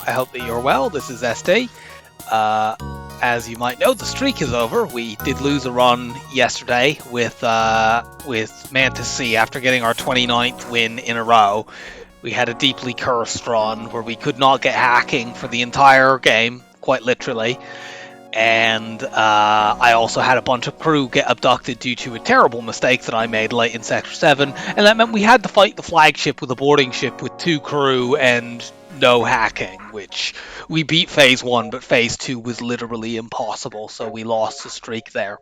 I hope that you're well. This is SD. As you might know, the streak is over. We did lose a run yesterday with Mantis C after getting our 29th win in a row. We had a deeply cursed run where we could not get hacking for the entire game, quite literally. And I also had a bunch of crew get abducted due to a terrible mistake that I made late in Sector 7, and that meant we had to fight the flagship with a boarding ship with 2 crew and no hacking, which we beat Phase 1, but Phase 2 was literally impossible, so we lost the streak there.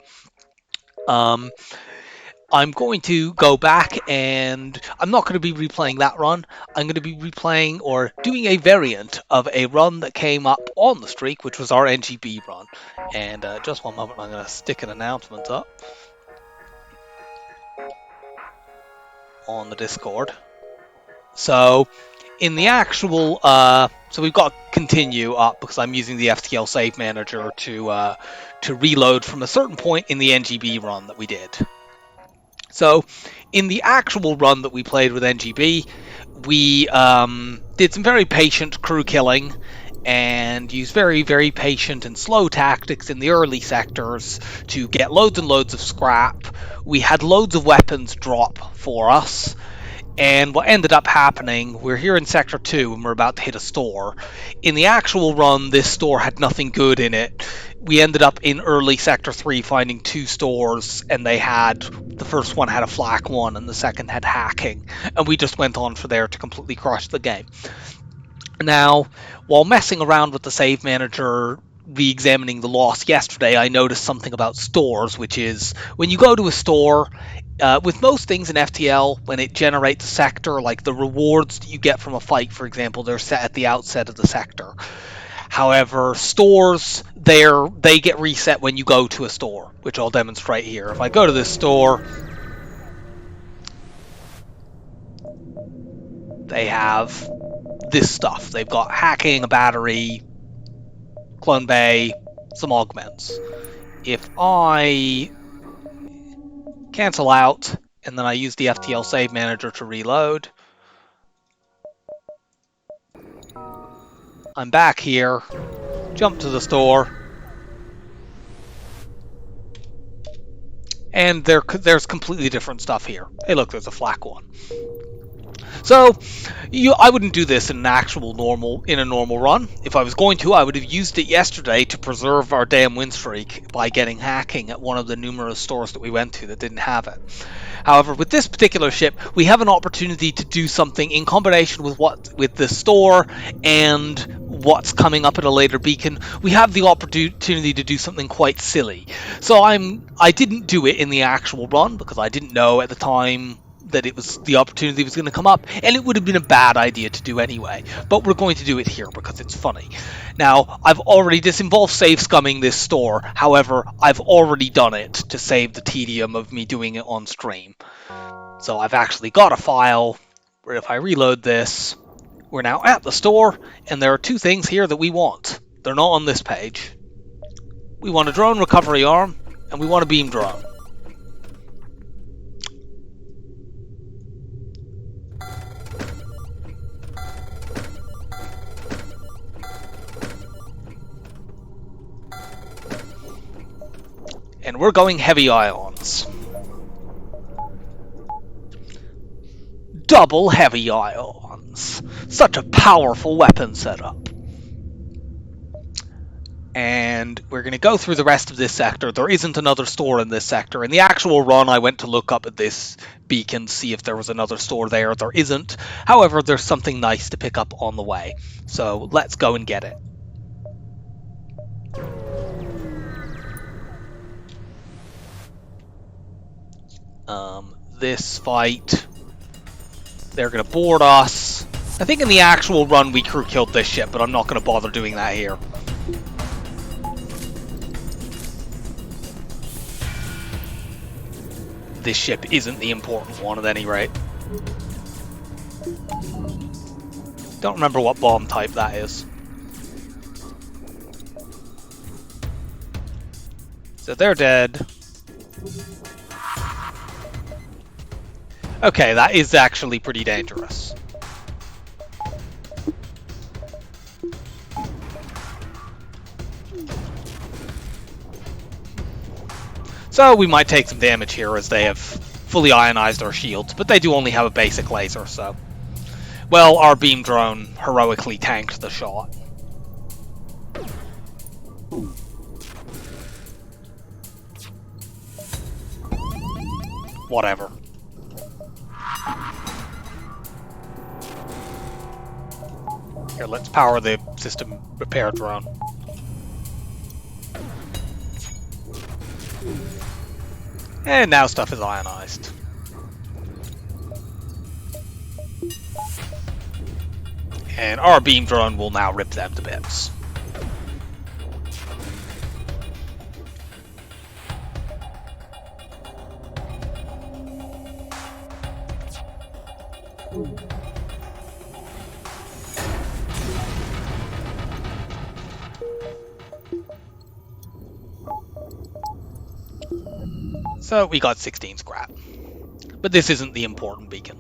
I'm going to go back and I'm not going to be replaying that run. I'm going to be replaying or doing a variant of a run that came up on the streak, which was our Engi B run. And just one moment, I'm going to stick an announcement up on the Discord. So in the actual, so we've got continue up because I'm using the FTL save manager to reload from a certain point in the Engi B run that we did. So, in the actual run that we played with Engi B, we did some very patient crew killing and used very, very patient and slow tactics in the early sectors to get loads and loads of scrap. We had loads of weapons drop for us. And what ended up happening, we're here in Sector 2 and we're about to hit a store. In the actual run, this store had nothing good in it. We ended up in early Sector 3 finding 2 stores, and the first one had a flak one and the second had hacking. And we just went on from there to completely crush the game. Now, while messing around with the save manager, re-examining the loss yesterday, I noticed something about stores, which is when you go to a store, with most things in FTL, when it generates a sector, like the rewards that you get from a fight, for example, they're set at the outset of the sector. However, stores, they get reset when you go to a store, which I'll demonstrate here. If I go to this store, they have this stuff. They've got hacking, a battery, clone bay, some augments. If I cancel out, and then I use the FTL save manager to reload, I'm back here, jump to the store, and there's completely different stuff here. Hey look, there's a flak one. So, I wouldn't do this in a normal run. If I was going to, I would have used it yesterday to preserve our damn win streak by getting hacking at one of the numerous stores that we went to that didn't have it. However, with this particular ship, we have an opportunity to do something in combination with the store and what's coming up at a later beacon. We have the opportunity to do something quite silly. So I didn't do it in the actual run because I didn't know at the time that the opportunity was going to come up, and it would have been a bad idea to do anyway. But we're going to do it here because it's funny. Now, this involves save scumming this store. However, I've already done it to save the tedium of me doing it on stream. So I've actually got a file where if I reload this, we're now at the store, and there are 2 things here that we want. They're not on this page. We want a drone recovery arm, and we want a beam drone. And we're going heavy ions. Double heavy ions. Such a powerful weapon setup. And we're going to go through the rest of this sector. There isn't another store in this sector. In the actual run, I went to look up at this beacon, see if there was another store there. There isn't. However, there's something nice to pick up on the way. So let's go and get it. This fight, they're going to board us. I think in the actual run we crew killed this ship, but I'm not going to bother doing that here. This ship isn't the important one at any rate. Don't remember what bomb type that is. So they're dead. Okay, that is actually pretty dangerous. So we might take some damage here as they have fully ionized our shields, but they do only have a basic laser, so... Well, our beam drone heroically tanked the shot. Whatever. Here, let's power the system repair drone. And now stuff is ionized. And our beam drone will now rip them to bits. So we got 16 scrap. But this isn't the important beacon.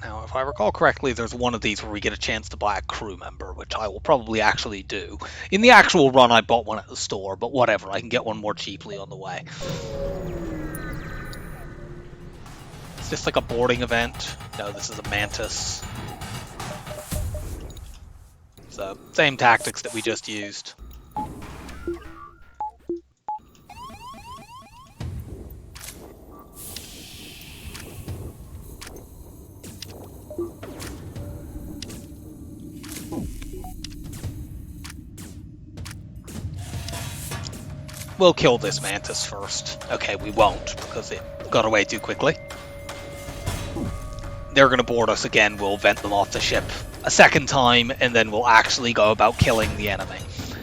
Now, if I recall correctly, there's one of these where we get a chance to buy a crew member, which I will probably actually do. In the actual run, I bought one at the store, but whatever, I can get one more cheaply on the way. Is this like a boarding event? No, this is a mantis. So, same tactics that we just used. We'll kill this mantis first. Okay, we won't, because it got away too quickly. They're going to board us again, we'll vent them off the ship a second time, and then we'll actually go about killing the enemy.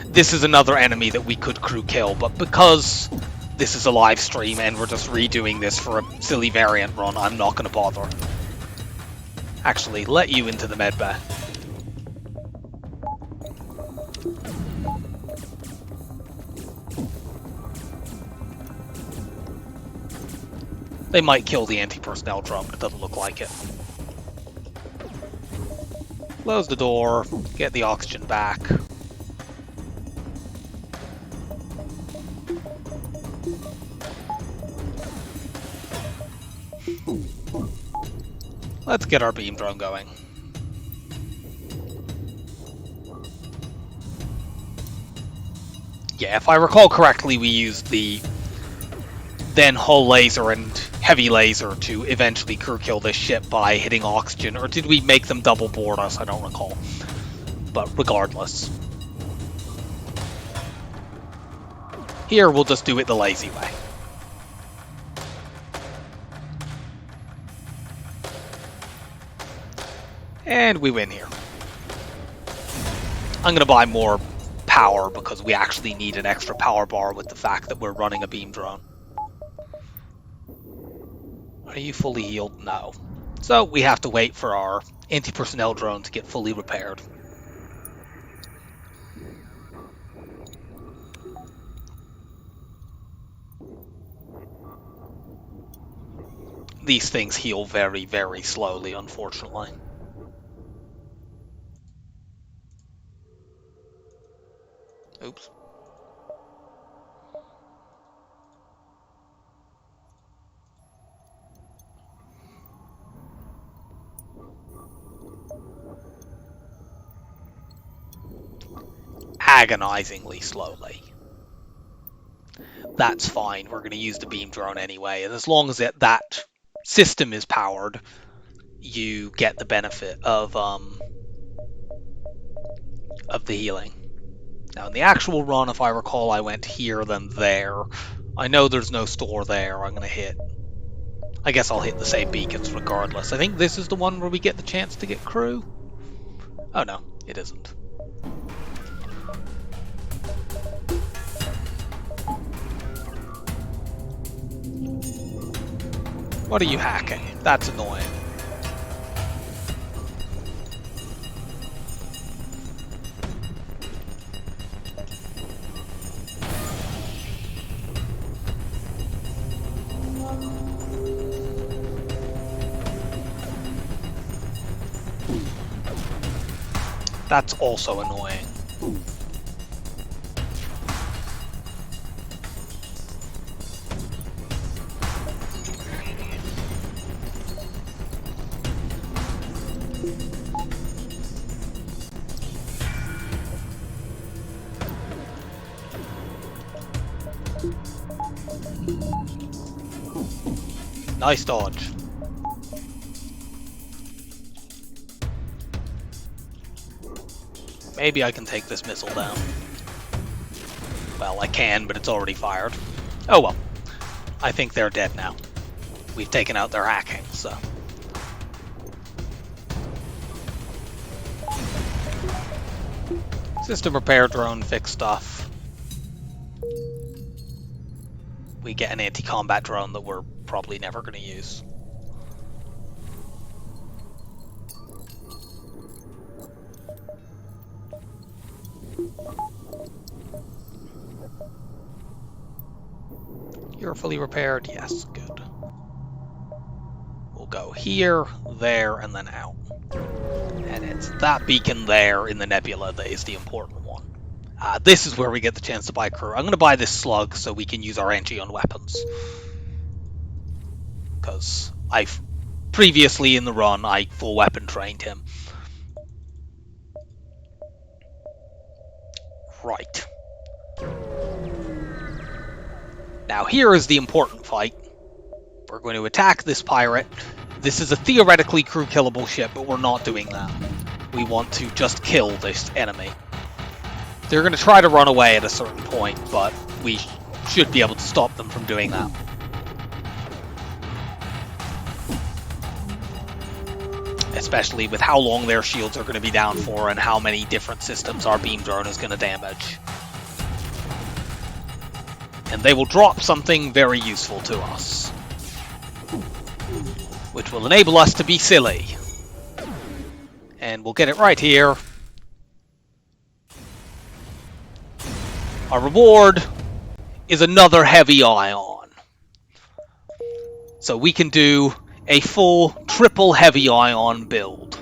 This is another enemy that we could crew kill, but because this is a live stream and we're just redoing this for a silly variant run, I'm not going to bother. Actually, let you into the medbay. They might kill the anti-personnel drone, but it doesn't look like it. Close the door, get the oxygen back. Let's get our beam drone going. Yeah, if I recall correctly, we used the then hull laser and heavy laser to eventually crew kill this ship by hitting oxygen, or did we make them double board us? I don't recall. But regardless. Here, we'll just do it the lazy way. And we win here. I'm going to buy more power because we actually need an extra power bar with the fact that we're running a beam drone. Are you fully healed? No. So we have to wait for our anti-personnel drone to get fully repaired. These things heal very, very slowly, unfortunately. Oops. Agonizingly slowly. That's fine, we're going to use the beam drone anyway, and as long as that system is powered, you get the benefit of the healing. Now in the actual run, if I recall, I went here then there. I know there's no store there. I'm going to hit... I guess I'll hit the same beacons regardless. I think this is the one where we get the chance to get crew. Oh no, it isn't. What are you hacking? That's annoying. That's also annoying. Nice dodge. Maybe I can take this missile down. Well, I can, but it's already fired. Oh well. I think they're dead now. We've taken out their hacking, so... System repair drone, fix stuff. We get an anti-combat drone that we're probably never going to use. You're fully repaired? Yes, good. We'll go here, there, and then out. And it's that beacon there in the nebula that is the important one. This is where we get the chance to buy crew. I'm going to buy this slug so we can use our Engi on weapons. Because I've previously in the run, I full weapon trained him. Right. Now here is the important fight. We're going to attack this pirate. This is a theoretically crew killable ship, but we're not doing that. We want to just kill this enemy. They're going to try to run away at a certain point, but we should be able to stop them from doing that. Especially with how long their shields are going to be down for and how many different systems our beam drone is going to damage. And they will drop something very useful to us, which will enable us to be silly. And we'll get it right here. Our reward is another heavy ion. So we can do a full triple heavy ion build.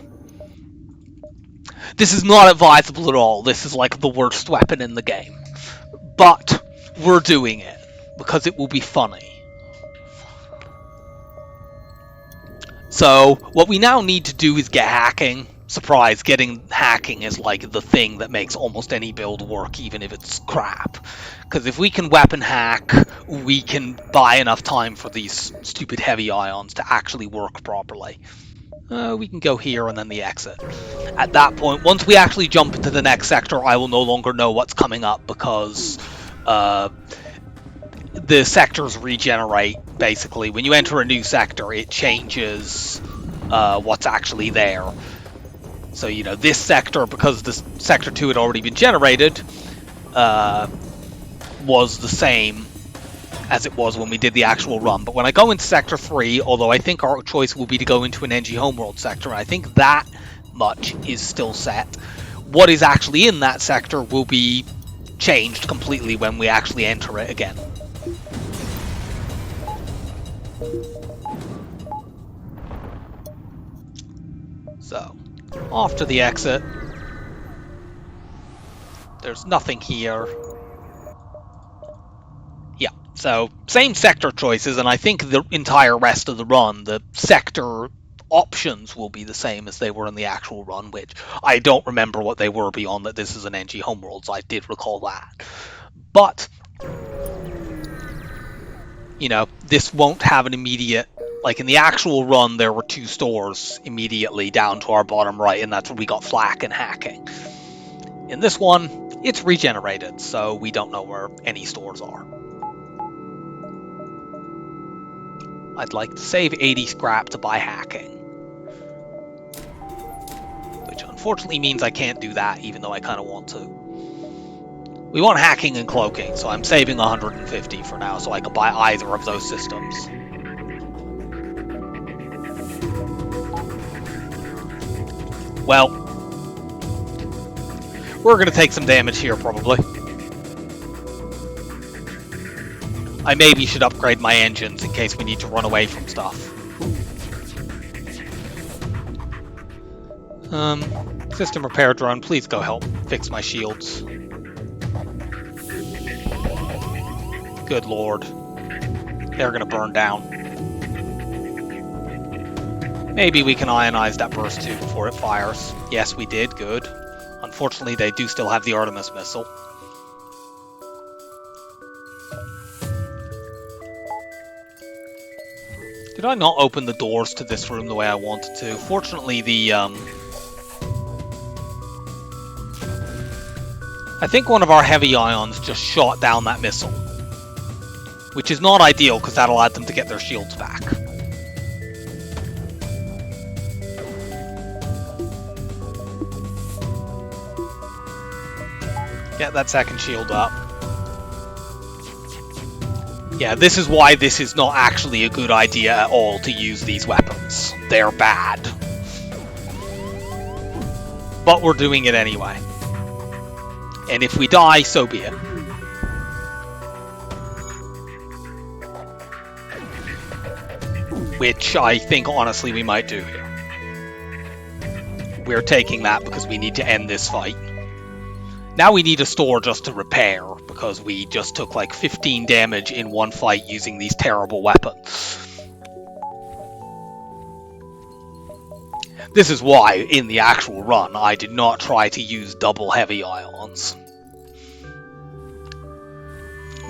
This is not advisable at all. This is like the worst weapon in the game. But we're doing it because it will be funny. So what we now need to do is get hacking. Surprise, getting hacking is like the thing that makes almost any build work, even if it's crap. Because if we can weapon hack, we can buy enough time for these stupid heavy ions to actually work properly. We can go here and then the exit. At that point, once we actually jump into the next sector, I will no longer know what's coming up because the sectors regenerate, basically. When you enter a new sector, it changes what's actually there. So, you know, this sector, because this Sector 2 had already been generated, was the same as it was when we did the actual run. But when I go into Sector 3, although I think our choice will be to go into an Engi Homeworld sector, and I think that much is still set, what is actually in that sector will be changed completely when we actually enter it again. So, off to the exit. There's nothing here. Yeah, so same sector choices, and I think the entire rest of the run, the sector options will be the same as they were in the actual run, which I don't remember what they were beyond that this is an Engi Homeworlds. I did recall that. But, you know, this won't have an immediate... Like, in the actual run, there were 2 stores immediately down to our bottom right, and that's where we got flak and hacking. In this one, it's regenerated, so we don't know where any stores are. I'd like to save 80 scrap to buy hacking. Which unfortunately means I can't do that, even though I kind of want to. We want hacking and cloaking, so I'm saving 150 for now, so I can buy either of those systems. Well, we're going to take some damage here, probably. I maybe should upgrade my engines in case we need to run away from stuff. System repair drone, please go help fix my shields. Good lord. They're gonna burn down. Maybe we can ionize that burst tube before it fires. Yes, we did. Good. Unfortunately, they do still have the Artemis missile. Did I not open the doors to this room the way I wanted to? Fortunately, I think one of our heavy ions just shot down that missile. Which is not ideal, because that allowed them to get their shields back. Get that second shield up. Yeah, this is why this is not actually a good idea at all to use these weapons. They're bad. But we're doing it anyway. And if we die, so be it. Which I think, honestly, we might do here. We're taking that because we need to end this fight. Now we need a store just to repair, because we just took like 15 damage in one fight using these terrible weapons. This is why, in the actual run, I did not try to use double heavy ions.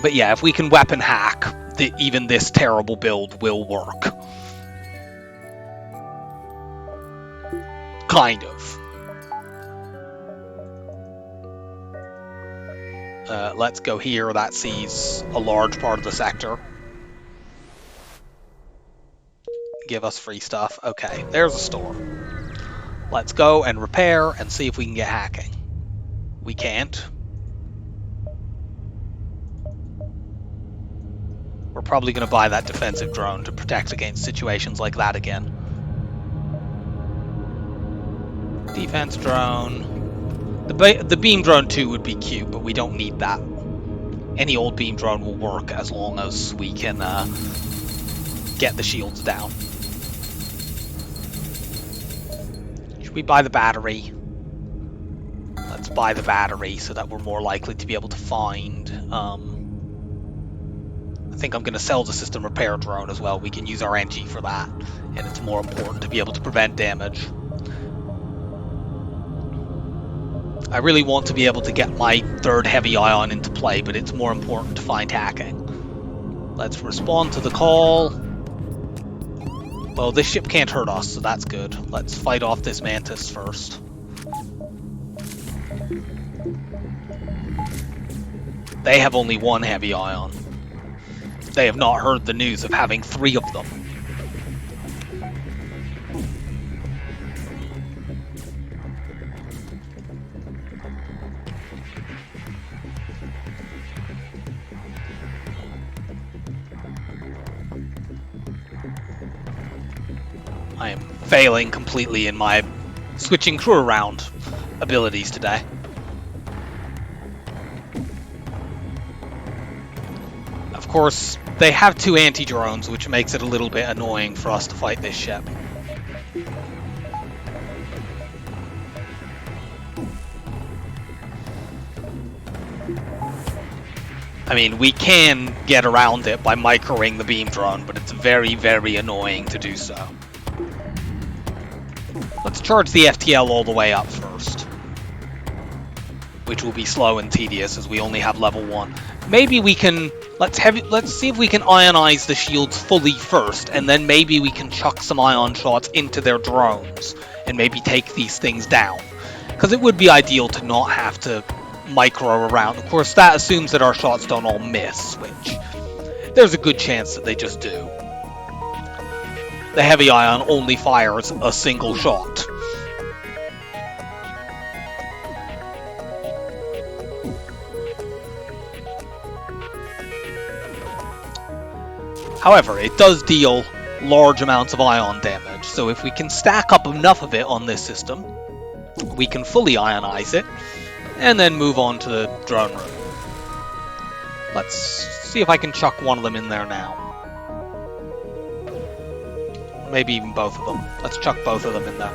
But yeah, if we can weapon hack, even this terrible build will work. Kind of. Let's go here. That sees a large part of the sector. Give us free stuff. Okay, there's a store. Let's go and repair and see if we can get hacking. We can't. We're probably going to buy that defensive drone to protect against situations like that again. Defense drone. The beam drone too would be cute, but we don't need that. Any old beam drone will work as long as we can get the shields down. Should we buy the battery? Let's buy the battery so that we're more likely to be able to find. I think I'm going to sell the system repair drone as well. We can use our Engi for that, and it's more important to be able to prevent damage. I really want to be able to get my third heavy ion into play, but it's more important to find hacking. Let's respond to the call. Well, this ship can't hurt us, so that's good. Let's fight off this mantis first. They have only one heavy ion. They have not heard the news of having 3 of them. I am failing completely in my switching crew around abilities today. Of course, they have 2 anti-drones, which makes it a little bit annoying for us to fight this ship. I mean, we can get around it by microing the beam drone, but it's very, very annoying to do so. Let's charge the FTL all the way up first, which will be slow and tedious as we only have level 1. Maybe we can... Let's see if we can ionize the shields fully first, and then maybe we can chuck some ion shots into their drones, and maybe take these things down. Because it would be ideal to not have to micro around. Of course, that assumes that our shots don't all miss, which there's a good chance that they just do. The heavy ion only fires a single shot. However, it does deal large amounts of ion damage, so if we can stack up enough of it on this system, we can fully ionize it, and then move on to the drone room. Let's see if I can chuck one of them in there now. Maybe even both of them. Let's chuck both of them in there.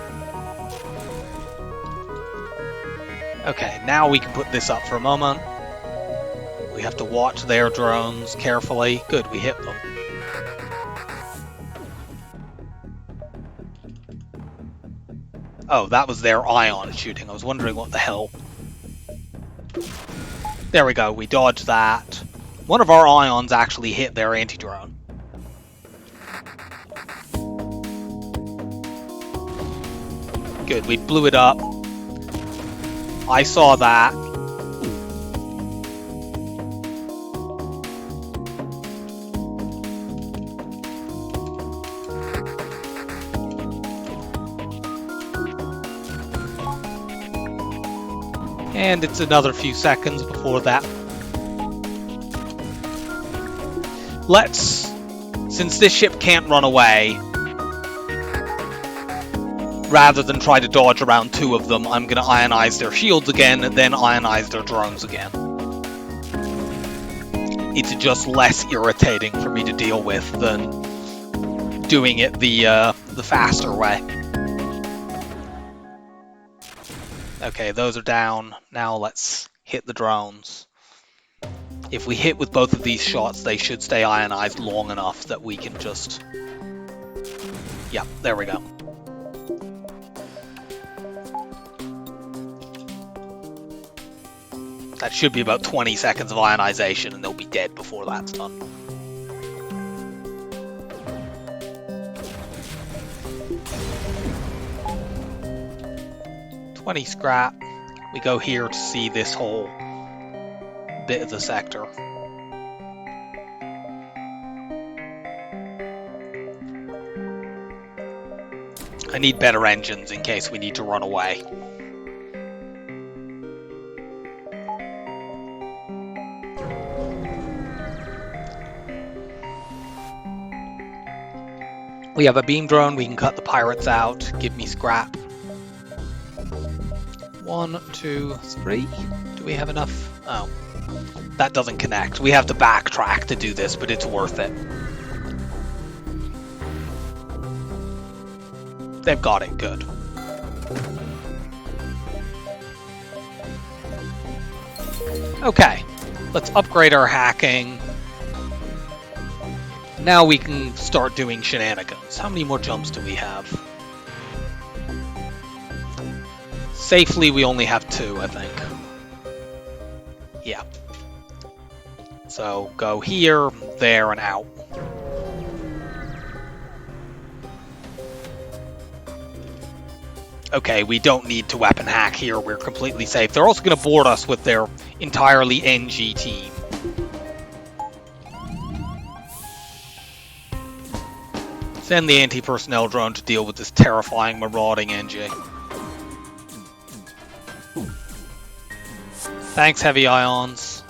Okay, now we can put this up for a moment. We have to watch their drones carefully. Good, we hit them. Oh, that was their ion shooting. I was wondering what the hell. There we go, we dodged that. One of our ions actually hit their anti-drone. Good, we blew it up. I saw that. And it's another few seconds before that. Since this ship can't run away, rather than try to dodge around two of them, I'm going to ionize their shields again, and then ionize their drones again. It's just less irritating for me to deal with than doing it the faster way. Okay, those are down. Now let's hit the drones. If we hit with both of these shots, they should stay ionized long enough that we can just... Yep, there we go. That should be about 20 seconds of ionization, and they'll be dead before that's done. $20 scrap. We go here to see this whole bit of the sector. I need better engines in case we need to run away. We have a beam drone, we can cut the pirates out. Give me scrap. 1, 2, 3. Do we have enough? Oh, that doesn't connect. We have to backtrack to do this, but it's worth it. They've got it, good. Okay, let's upgrade our hacking. Now we can start doing shenanigans. How many more jumps do we have? Safely, we only have 2, I think. Yeah. So, go here, there, and out. Okay, we don't need to weapon hack here. We're completely safe. They're also going to board us with their entirely Engi team. Send the anti-personnel drone to deal with this terrifying, marauding Engi. Thanks, Heavy Ions.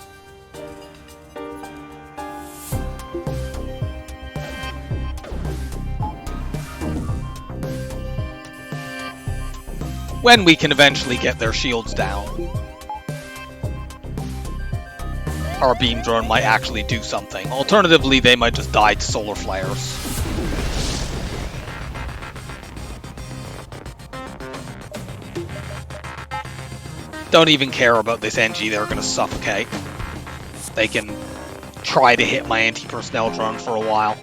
When we can eventually get their shields down, our beam drone might actually do something. Alternatively, they might just die to solar flares. Don't even care about this Engi, they're going to suffocate. They can try to hit my anti-personnel drone for a while.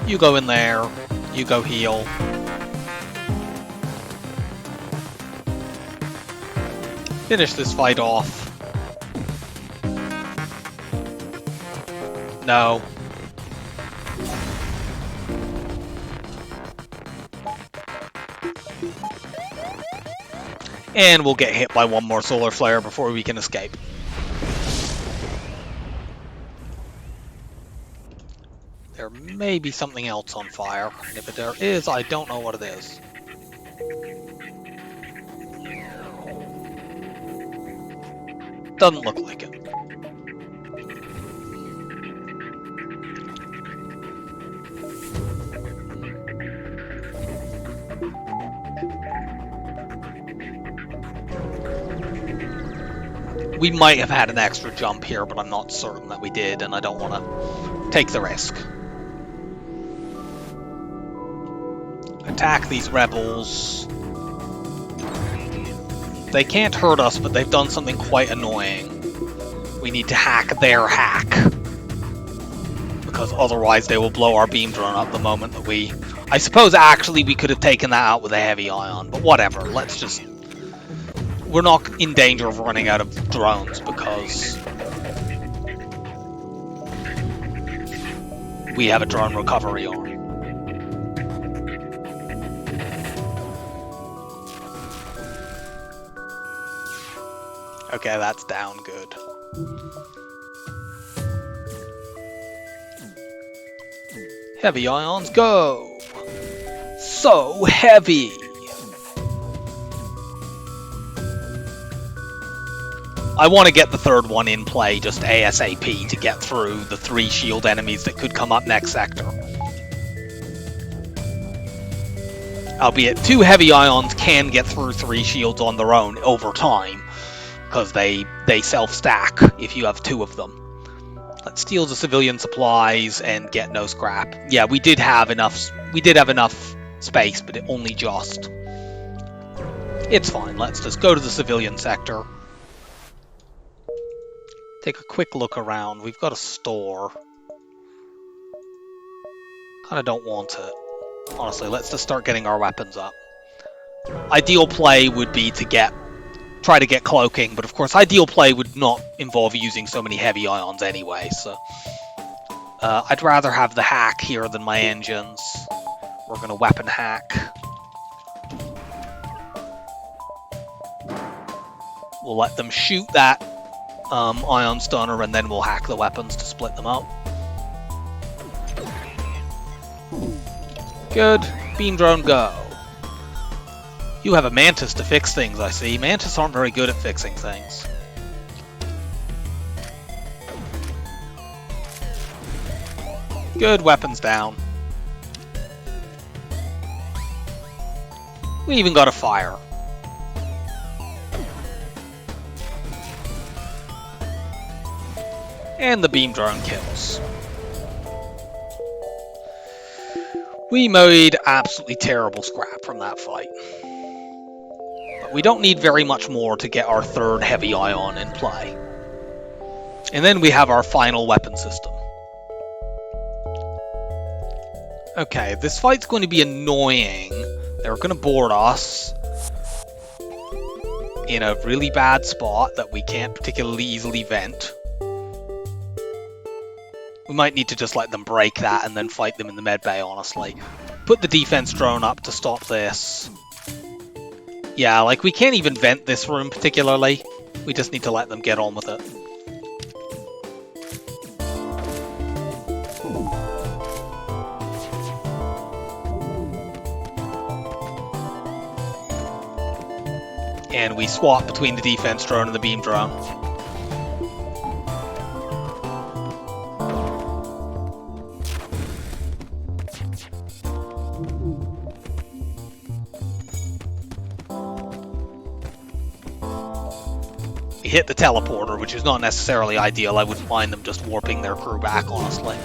You go in there, you go heal. Finish this fight off. No. And we'll get hit by one more solar flare before we can escape. There may be something else on fire, and if there is, I don't know what it is. Doesn't look like it. We might have had an extra jump here, but I'm not certain that we did, and I don't want to take the risk. Attack these rebels. They can't hurt us, but they've done something quite annoying. We need to hack their hack. Because otherwise they will blow our beam drone up the moment that we... I suppose actually we could have taken that out with a heavy ion, but whatever, let's just... We're not in danger of running out of drones because... we have a drone recovery arm. Okay, that's down, good. Heavy ions, go! So heavy! I want to get the third one in play just ASAP to get through the 3 shield enemies that could come up next sector. Albeit 2 heavy ions can get through 3 shields on their own over time, because they self-stack if you have 2 of them. Let's steal the civilian supplies and get no scrap. Yeah, we did have enough space, but it only just. It's fine, let's just go to the civilian sector. Take a quick look around. We've got a store. Kinda don't want it. Honestly, let's just start getting our weapons up. Ideal play would be to try to get cloaking, but of course ideal play would not involve using so many heavy ions anyway, so... I'd rather have the hack here than my engines. We're gonna weapon hack. We'll let them shoot that ion stunner and then we'll hack the weapons to split them up. Good. Beam drone, go. You have a Mantis to fix things, I see. Mantis aren't very good at fixing things. Good, weapons down. We even got a fire. And the beam drone kills. We made absolutely terrible scrap from that fight. But we don't need very much more to get our 3rd heavy ion in play. And then we have our final weapon system. Okay, this fight's going to be annoying. They're going to board us in a really bad spot that we can't particularly easily vent. We might need to just let them break that and then fight them in the medbay, honestly. Put the defense drone up to stop this. Yeah, like, we can't even vent this room particularly. We just need to let them get on with it. And we swap between the defense drone and the beam drone. We hit the teleporter, which is not necessarily ideal. I wouldn't mind them just warping their crew back, honestly.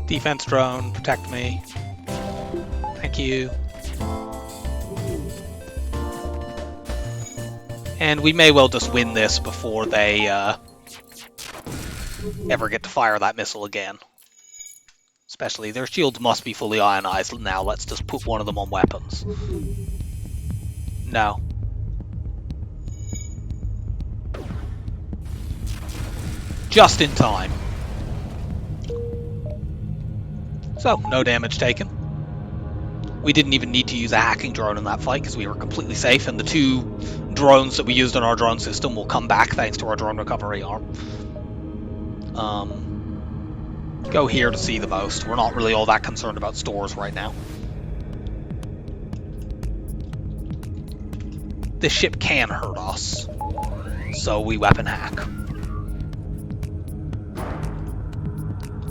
Defense drone, protect me. Thank you. And we may well just win this before they ever get to fire that missile again. Especially, their shields must be fully ionized now. Let's just put one of them on weapons. No. Just in time. So, no damage taken. We didn't even need to use a hacking drone in that fight because we were completely safe, and the 2 drones that we used in our drone system will come back thanks to our drone recovery arm. Go here to see the most. We're not really all that concerned about stores right now. This ship can hurt us, so we weapon hack.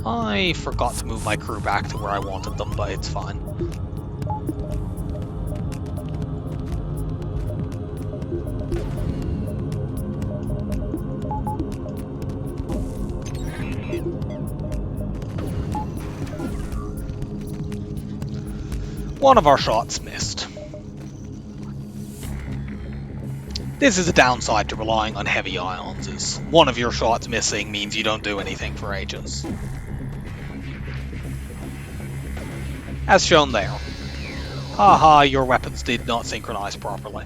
I forgot to move my crew back to where I wanted them, but it's fine. One of our shots missed. This is a downside to relying on heavy ions, is one of your shots missing means you don't do anything for ages. As shown there. Haha, your weapons did not synchronize properly.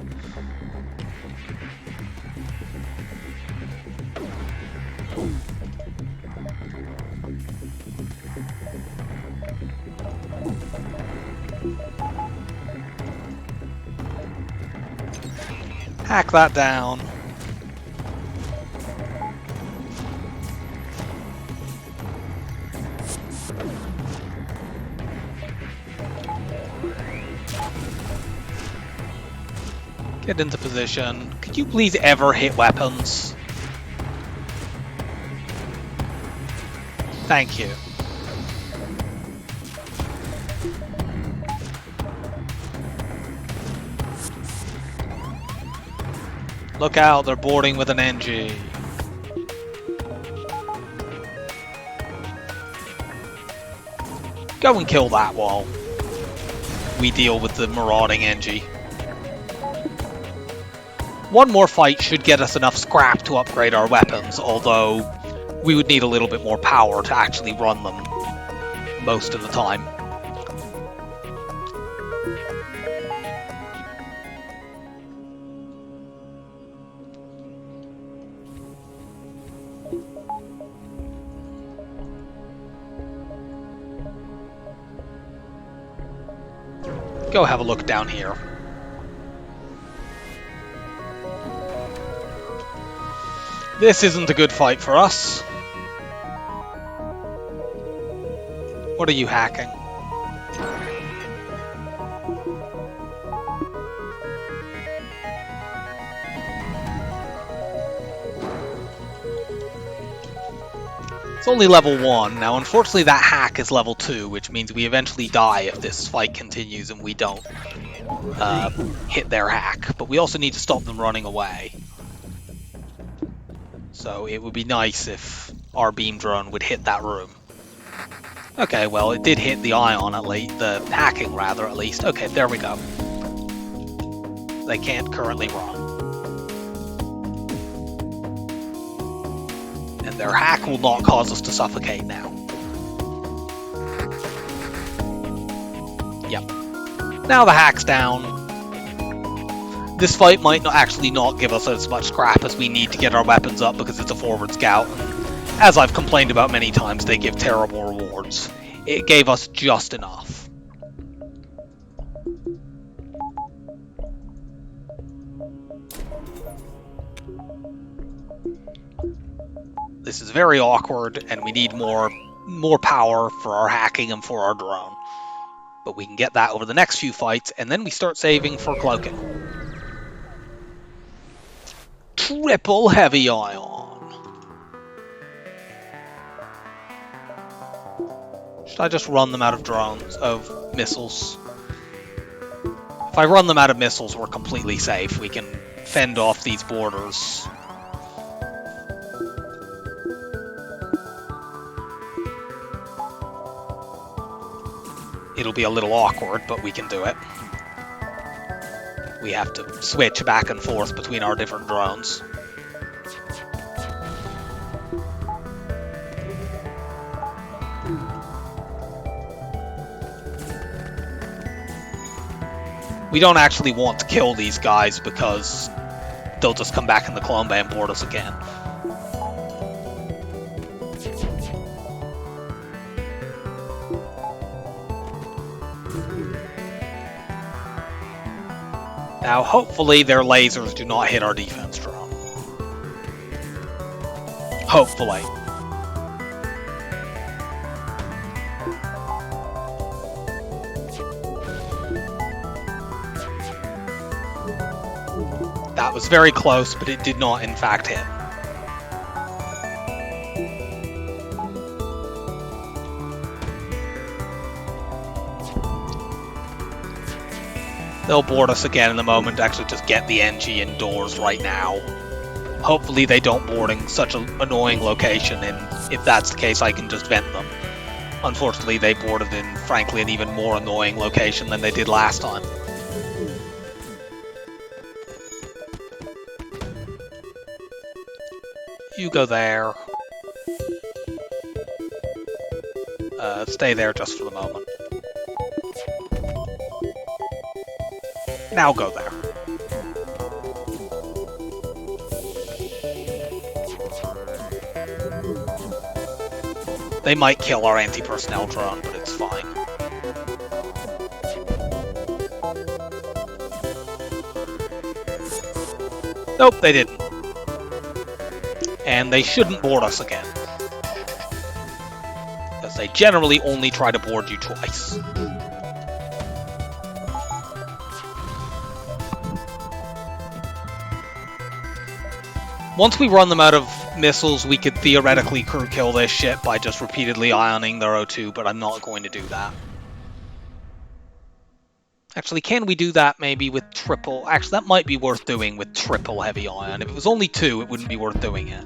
Hack that down. Get into position. Could you please ever hit weapons? Thank you. Look out, they're boarding with an Engi. Go and kill that while we deal with the marauding Engi. One more fight should get us enough scrap to upgrade our weapons, although we would need a little bit more power to actually run them most of the time. Go have a look down here. This isn't a good fight for us. What are you hacking? It's only level 1. Now, unfortunately, that hack is level 2, which means we eventually die if this fight continues and we don't hit their hack. But we also need to stop them running away. So it would be nice if our beam drone would hit that room. Okay, well, it did hit the ion at least, the hacking rather at least. Okay, there we go. They can't currently run. And their hack will not cause us to suffocate now. Yep. Now the hack's down. This fight might not actually not give us as much scrap as we need to get our weapons up because it's a forward scout. And as I've complained about many times, they give terrible rewards. It gave us just enough. This is very awkward, and we need more power for our hacking and for our drone. But we can get that over the next few fights, and then we start saving for cloaking. Triple heavy ion. Should I just run them out of drones, of missiles? If I run them out of missiles, we're completely safe. We can fend off these borders. It'll be a little awkward, but we can do it. We have to switch back and forth between our different drones. We don't actually want to kill these guys because they'll just come back in the clone bay and board us again. Now, hopefully their lasers do not hit our defense drone. Hopefully. That was very close, but it did not in fact hit. They'll board us again in a moment to actually just get the Engi indoors right now. Hopefully they don't board in such an annoying location, and if that's the case, I can just vent them. Unfortunately, they boarded in, frankly, an even more annoying location than they did last time. You go there. Stay there just for the moment. Now go there. They might kill our anti-personnel drone, but it's fine. Nope, they didn't. And they shouldn't board us again. Because they generally only try to board you twice. Once we run them out of missiles, we could theoretically crew kill this ship by just repeatedly ioning their O2, but I'm not going to do that. Actually, can we do that maybe with triple? Actually, that might be worth doing with triple heavy ion. If it was only 2, it wouldn't be worth doing it.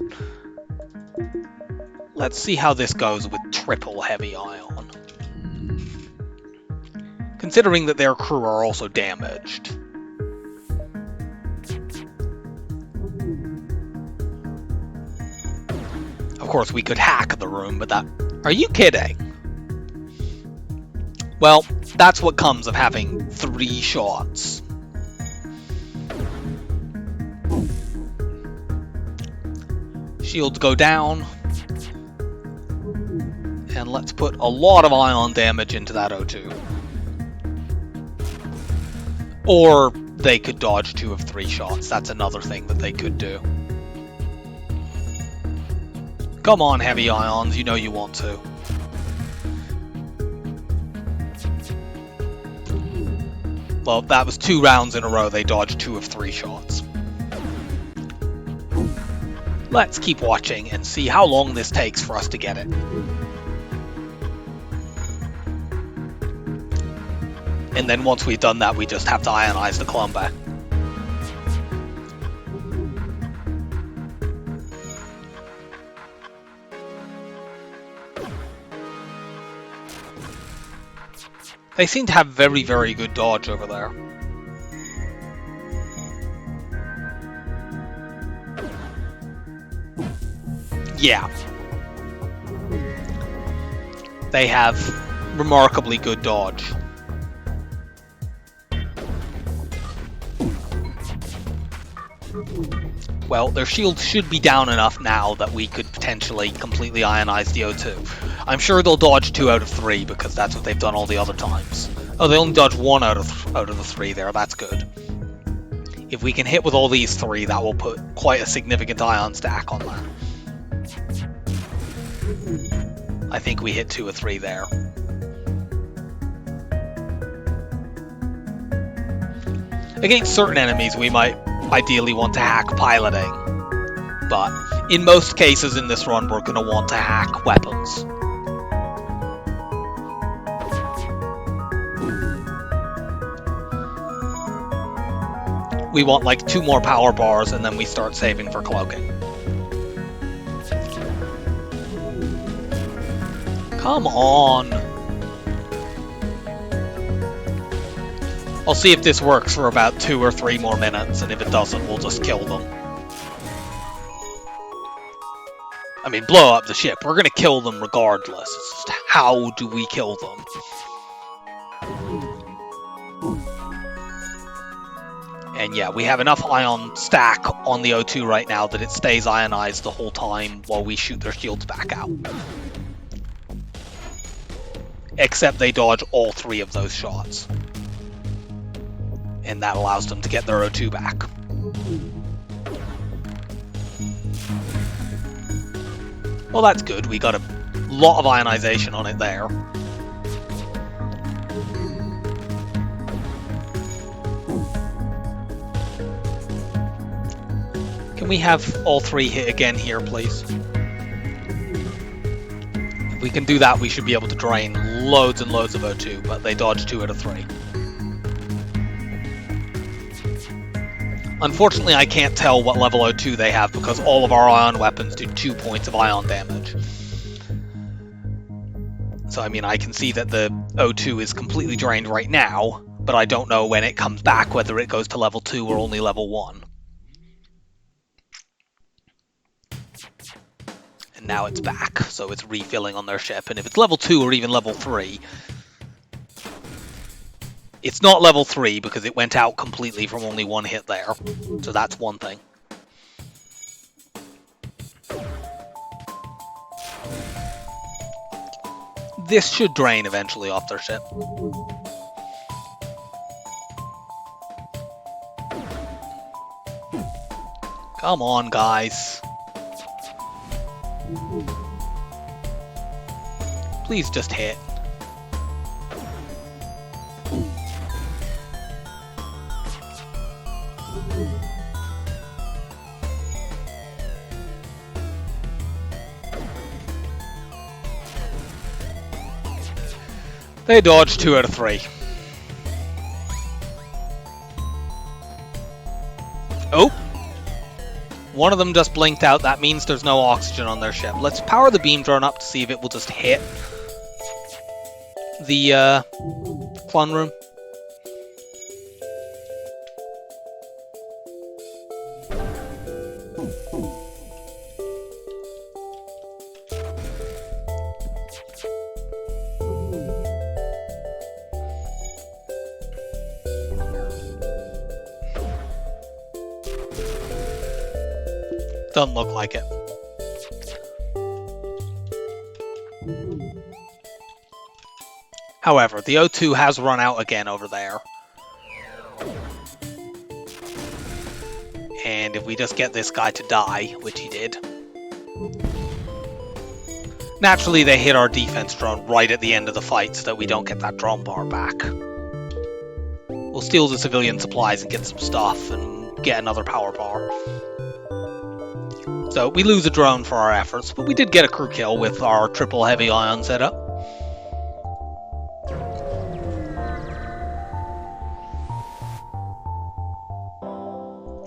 Let's see how this goes with triple heavy ion. Considering that their crew are also damaged. Of course, we could hack the room, but that... Are you kidding? Well, that's what comes of having 3 shots. Shields go down. And let's put a lot of ion damage into that O2. Or they could dodge 2 of 3 shots. That's another thing that they could do. Come on, heavy ions, you know you want to. Well, that was 2 rounds in a row, they dodged 2 of 3 shots. Let's keep watching and see how long this takes for us to get it. And then once we've done that, we just have to ionize the Columba. They seem to have very, very good dodge over there. Yeah. They have remarkably good dodge. Well, their shields should be down enough now that we could potentially completely ionize the O2. I'm sure they'll dodge 2 out of 3 because that's what they've done all the other times. Oh, they only dodged 1 out of the 3 there. That's good. If we can hit with all these 3, that will put quite a significant ion stack on that. I think we hit 2 or 3 there. Against certain enemies, we might ideally want to hack piloting, but in most cases in this run, we're going to want to hack weapons. We want like 2 more power bars, and then we start saving for cloaking. Come on! I'll see if this works for about 2 or 3 more minutes, and if it doesn't, we'll just kill them. I mean, blow up the ship. We're gonna kill them regardless. It's just how do we kill them? And yeah, we have enough ion stack on the O2 right now that it stays ionized the whole time while we shoot their shields back out. Except they dodge all 3 of those shots. And that allows them to get their O2 back. Well, that's good. We got a lot of ionization on it there. Can we have all 3 hit again here, please? If we can do that, we should be able to drain loads and loads of O2, but they dodge 2 out of 3. Unfortunately, I can't tell what level O2 they have because all of our ion weapons do 2 points of ion damage. So, I mean, I can see that the O2 is completely drained right now, but I don't know when it comes back, whether it goes to level 2 or only level 1. And now it's back, so it's refilling on their ship. And if it's level 2 or even level 3, it's not level 3 because it went out completely from only one hit there. So that's one thing. This should drain eventually off their ship. Come on, guys. Please just hit. They dodged 2 out of 3. Oh! One of them just blinked out. That means there's no oxygen on their ship. Let's power the beam drone up to see if it will just hit the clone room. Doesn't look like it. However, the O2 has run out again over there. And if we just get this guy to die, which he did. Naturally, they hit our defense drone right at the end of the fight so that we don't get that drone bar back. We'll steal the civilian supplies and get some stuff and get another power bar. So we lose a drone for our efforts, but we did get a crew kill with our triple heavy ion setup.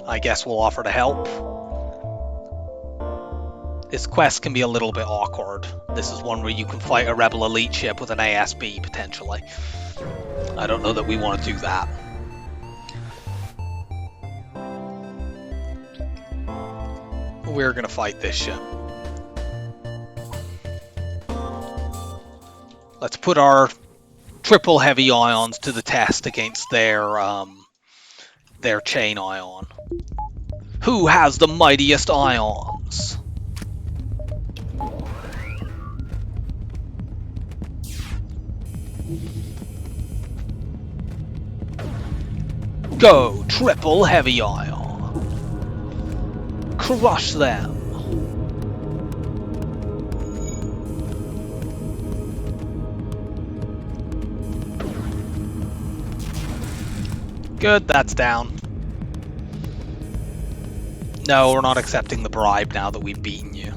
I guess we'll offer to help. This quest can be a little bit awkward. This is one where you can fight a rebel elite ship with an ASB, potentially. I don't know that we want to do that. We're going to fight this ship. Let's put our triple heavy ions to the test against their chain ion. Who has the mightiest ions? Go, triple heavy ion. Crush them. Good, that's down. No, we're not accepting the bribe now that we've beaten you.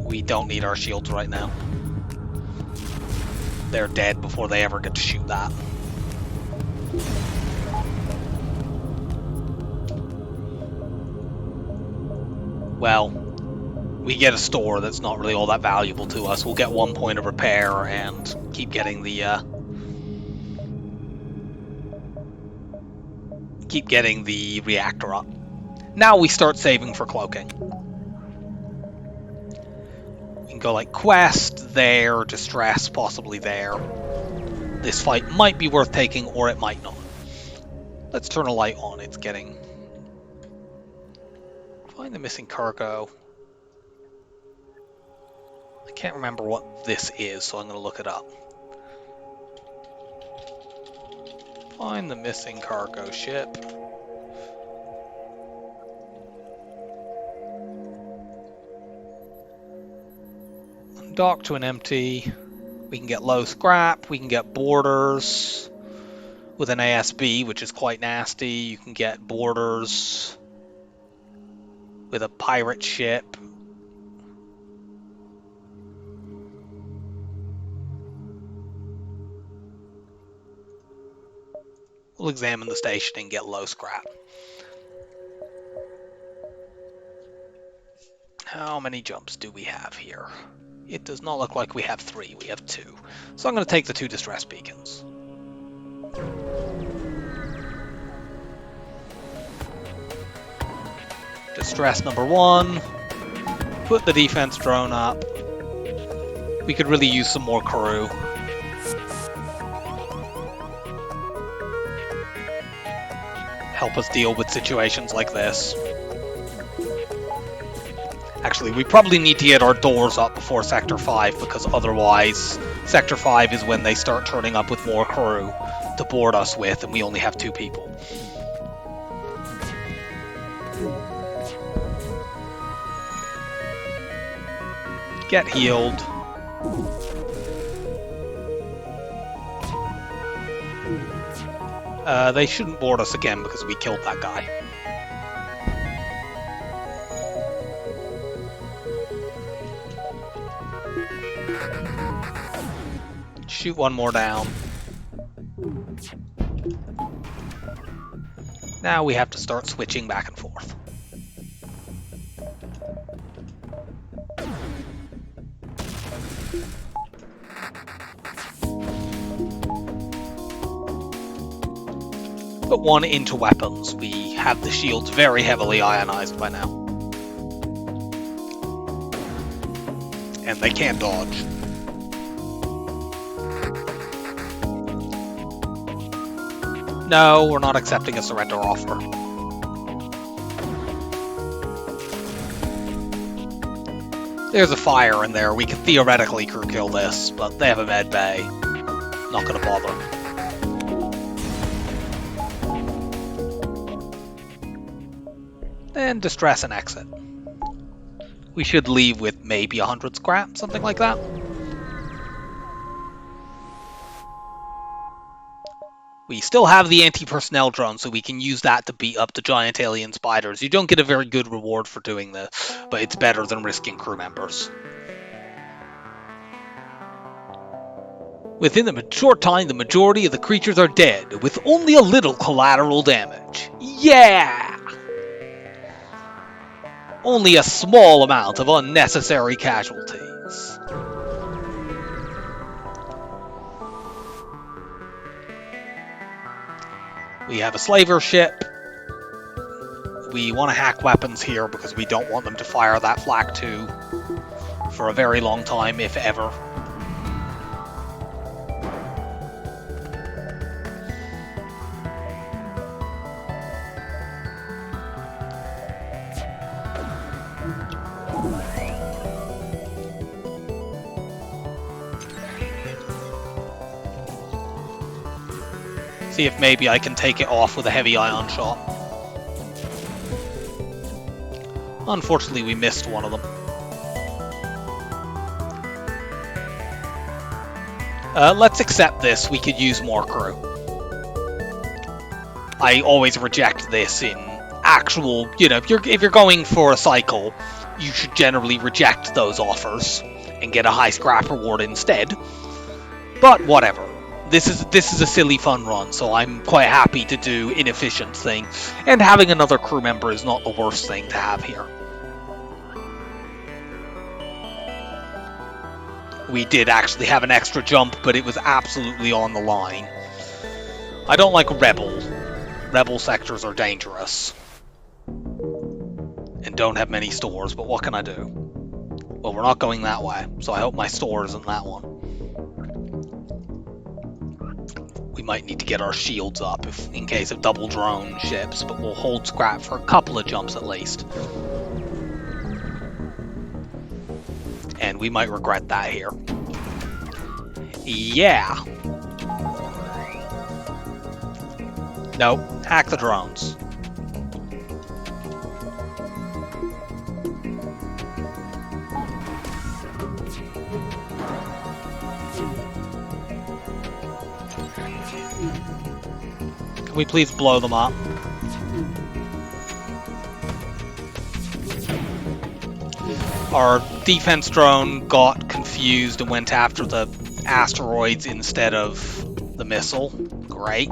We don't need our shields right now. They're dead before they ever get to shoot that. Well, we get a store that's not really all that valuable to us. We'll get 1 point of repair and keep getting the reactor up. Now we start saving for cloaking. We can go like quest there, distress possibly there. This fight might be worth taking or it might not. Let's turn a light on. It's getting... Find the missing cargo. I can't remember what this is, so I'm going to look it up. Find the missing cargo ship. Dock to an empty. We can get low scrap. We can get boarders with an ASB, which is quite nasty. You can get boarders with a pirate ship. We'll examine the station and get low scrap. How many jumps do we have here? It does not look like we have 3, we have 2. So I'm going to take the 2 distress beacons. Distress number 1. Put the defense drone up. We could really use some more crew. Help us deal with situations like this. Actually, we probably need to get our doors up before Sector 5, because otherwise Sector 5 is when they start turning up with more crew to board us with, and we only have 2 people. Get healed. They shouldn't board us again because we killed that guy. Shoot one more down. Now we have to start switching back and forth. Put one into weapons. We have the shields very heavily ionized by now. And they can't dodge. No, we're not accepting a surrender offer. There's a fire in there. We could theoretically crew kill this, but they have a med bay. Not gonna bother. Then distress and exit. We should leave with maybe 100 scrap, something like that. We still have the anti-personnel drone, so we can use that to beat up the giant alien spiders. You don't get a very good reward for doing this, but it's better than risking crew members. Within a short time, the majority of the creatures are dead, with only a little collateral damage. Yeah! Only a small amount of unnecessary casualties. We have a slaver ship. We want to hack weapons here because we don't want them to fire that Flak 2 for a very long time, if ever. See if maybe I can take it off with a heavy ion shot. Unfortunately, we missed one of them. Let's accept this. We could use more crew. I always reject this in actual, if you're going for a cycle, you should generally reject those offers and get a high scrap reward instead. But whatever. This is a silly fun run, so I'm quite happy to do inefficient thing, and having another crew member is not the worst thing to have here. We did actually have an extra jump, but it was absolutely on the line. I don't like Rebel. Rebel sectors are dangerous. And don't have many stores, but what can I do? Well, we're not going that way, so I hope my store isn't that one. We might need to get our shields up in case of double drone ships, but we'll hold scrap for a couple of jumps at least. And we might regret that here. Yeah. Nope. Hack the drones. Can we please blow them up? Our defense drone got confused and went after the asteroids instead of the missile. Great.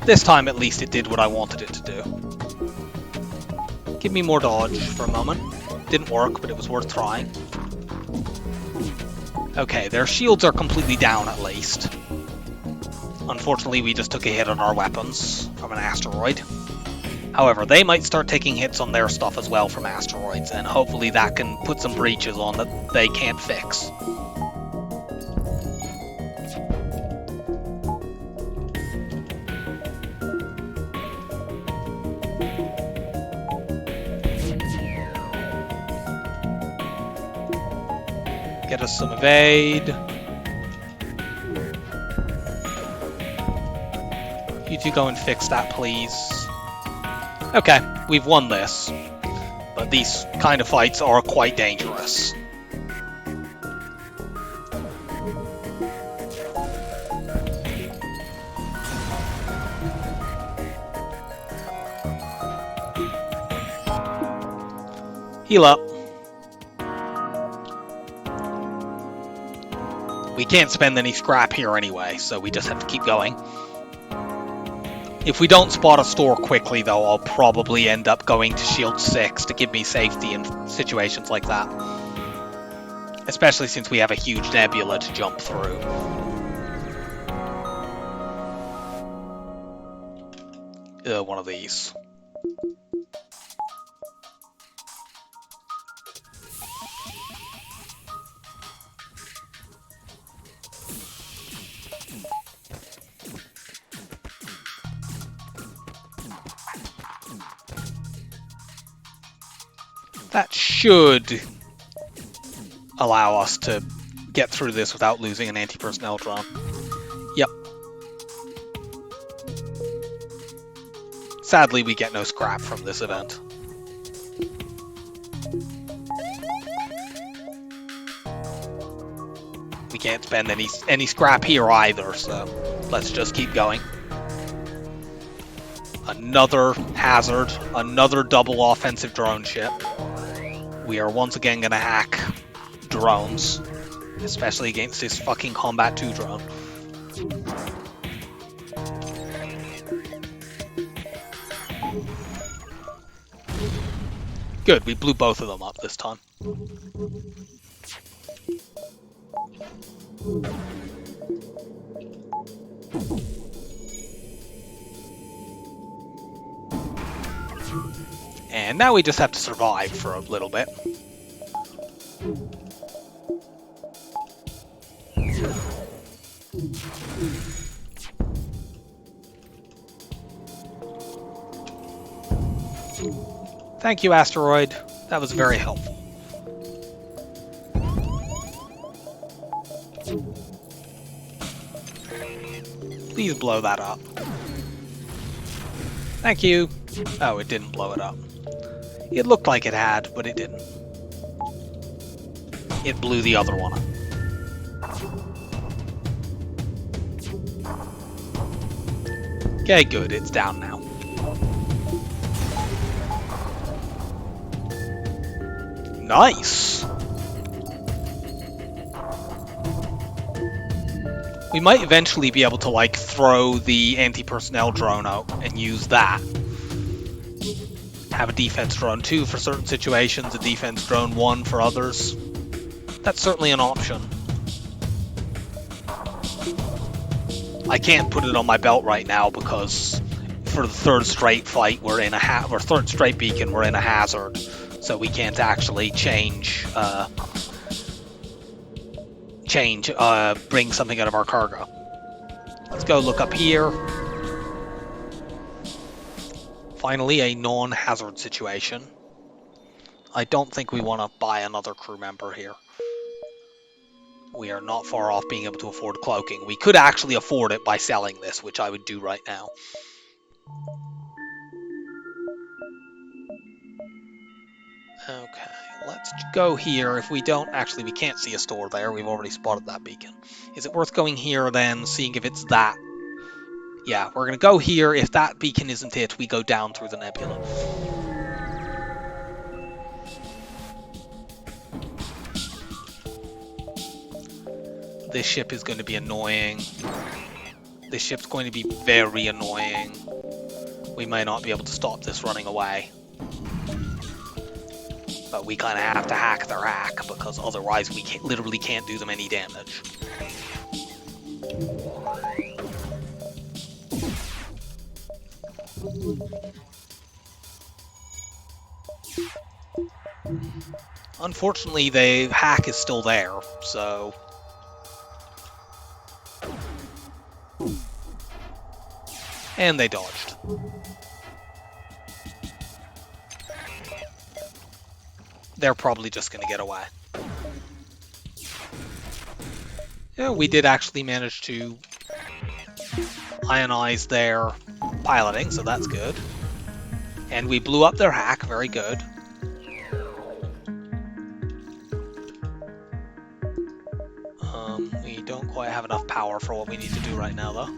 This time, at least, it did what I wanted it to do. Give me more dodge for a moment. Didn't work, but it was worth trying. Okay, their shields are completely down at least. Unfortunately, we just took a hit on our weapons from an asteroid. However, they might start taking hits on their stuff as well from asteroids, and hopefully that can put some breaches on that they can't fix. Get us some evade. You two go and fix that, please. Okay, we've won this. But these kind of fights are quite dangerous. Heal up. We can't spend any scrap here anyway, so we just have to keep going. If we don't spot a store quickly, though, I'll probably end up going to Shield 6 to give me safety in situations like that. Especially since we have a huge nebula to jump through. One of these. That should allow us to get through this without losing an anti-personnel drone. Yep. Sadly, we get no scrap from this event. We can't spend any scrap here either, so let's just keep going. Another hazard, another double offensive drone ship. We are once again going to hack drones, especially against this fucking Combat 2 drone. Good, we blew both of them up this time. And now we just have to survive for a little bit. Thank you, asteroid. That was very helpful. Please blow that up. Thank you. Oh, it didn't blow it up. It looked like it had, but it didn't. It blew the other one up. Okay, good. It's down now. Nice! We might eventually be able to, like, throw the anti-personnel drone out and use that. Have a defense drone 2 for certain situations, a defense drone 1 for others. That's certainly an option. I can't put it on my belt right now because for the third straight fight we're in a or third straight beacon we're in a hazard, so we can't actually bring something out of our cargo. Let's go look up here. Finally, a non-hazard situation. I don't think we want to buy another crew member here. We are not far off being able to afford cloaking. We could actually afford it by selling this, which I would do right now. Okay, let's go here. If we don't... Actually, we can't see a store there. We've already spotted that beacon. Is it worth going here then, seeing if it's that? Yeah, we're going to go here. If that beacon isn't it, we go down through the nebula. This ship is going to be annoying. This ship's going to be very annoying. We may not be able to stop this running away. But we kind of have to hack their hack, because otherwise we literally can't do them any damage. Unfortunately, the hack is still there, so... And they dodged. They're probably just going to get away. Yeah, we did actually manage to ionize their piloting, so that's good. And we blew up their hack, very good. We don't quite have enough power for what we need to do right now, though.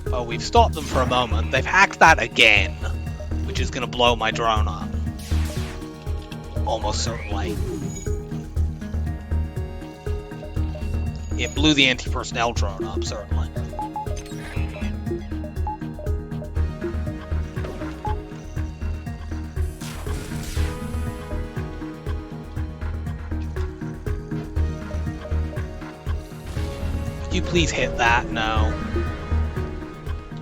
Well, we've stopped them for a moment. They've hacked that again, which is going to blow my drone up. Almost certainly. It blew the anti-personnel drone up, certainly. Could you please hit that? No.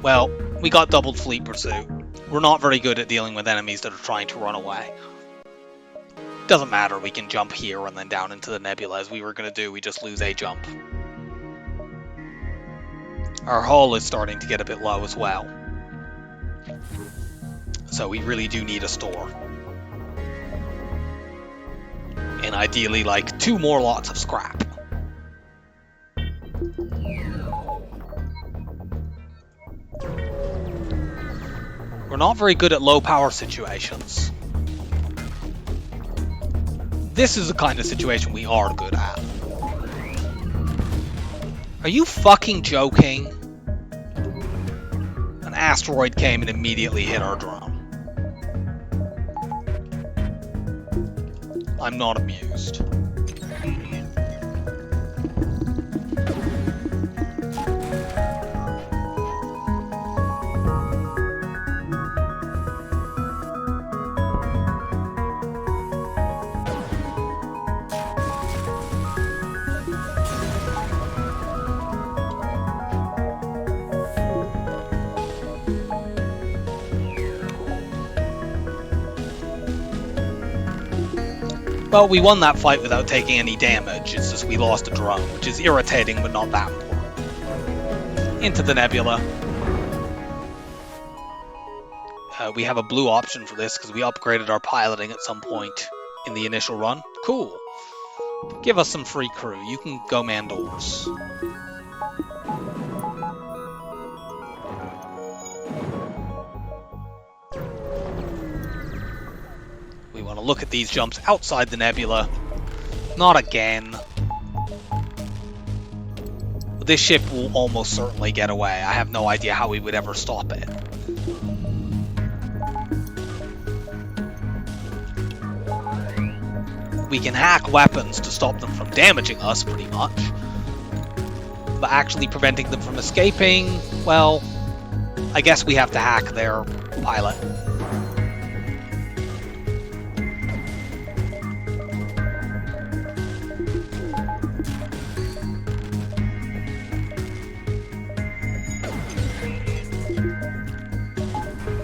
Well, we got doubled fleet pursuit. We're not very good at dealing with enemies that are trying to run away. Doesn't matter, we can jump here and then down into the nebula as we were going to do, we just lose a jump. Our hull is starting to get a bit low as well. So we really do need a store. And ideally, like, 2 more lots of scrap. We're not very good at low power situations. This is the kind of situation we are good at. Are you fucking joking? An asteroid came and immediately hit our drone. I'm not amused. Well, we won that fight without taking any damage, it's just we lost a drone, which is irritating but not that important. Into the nebula. We have a blue option for this because we upgraded our piloting at some point in the initial run. Cool. Give us some free crew. You can go man doors. We want to look at these jumps outside the nebula. Not again. This ship will almost certainly get away. I have no idea how we would ever stop it. We can hack weapons to stop them from damaging us, pretty much. But actually preventing them from escaping, well, I guess we have to hack their pilot.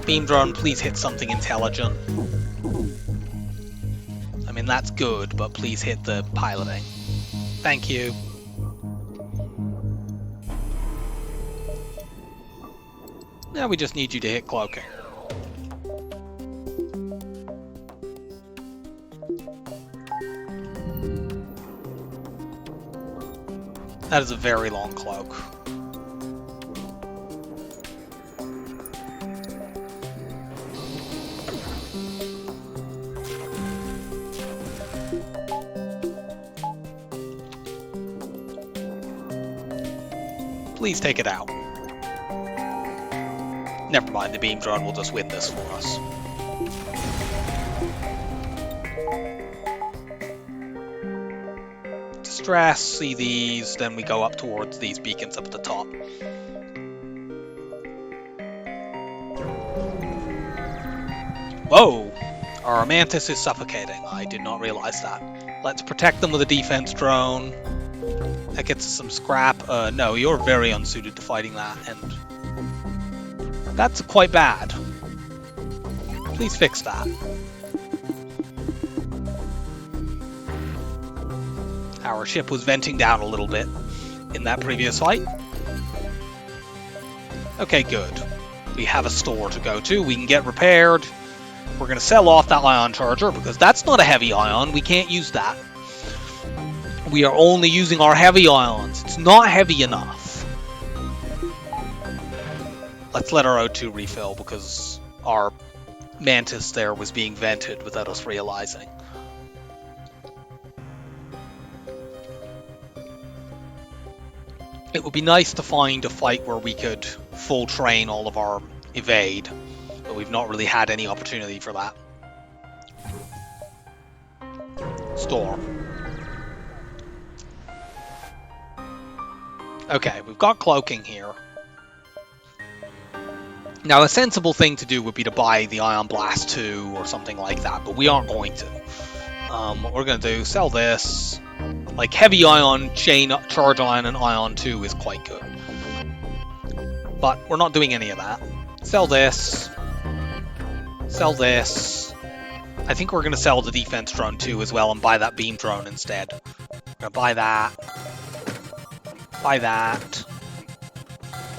Beam drone, please hit something intelligent. I mean, that's good, but please hit the piloting. Thank you. Now we just need you to hit cloaking. That is a very long cloak. Please take it out. Never mind, the beam drone will just win this for us. Distress, see these, then we go up towards these beacons up at the top. Whoa! Our Mantis is suffocating. I did not realize that. Let's protect them with a defense drone. That gets us some scrap. No, you're very unsuited to fighting that, and that's quite bad. Please fix that. Our ship was venting down a little bit in that previous fight. Okay, good. We have a store to go to. We can get repaired. We're going to sell off that ion charger because that's not a heavy ion. We can't use that. We are only using our heavy ions. It's not heavy enough. Let's let our O2 refill because our Mantis there was being vented without us realizing. It would be nice to find a fight where we could full train all of our evade, but we've not really had any opportunity for that. Store. Okay, we've got cloaking here. Now, a sensible thing to do would be to buy the Ion Blast 2 or something like that, but we aren't going to. What we're going to do, sell this. Like, Heavy Ion, Chain, Charge Ion, and Ion 2 is quite good. But we're not doing any of that. Sell this. Sell this. I think we're going to sell the Defense Drone 2 as well and buy that Beam Drone instead. We're going to buy that. Buy that.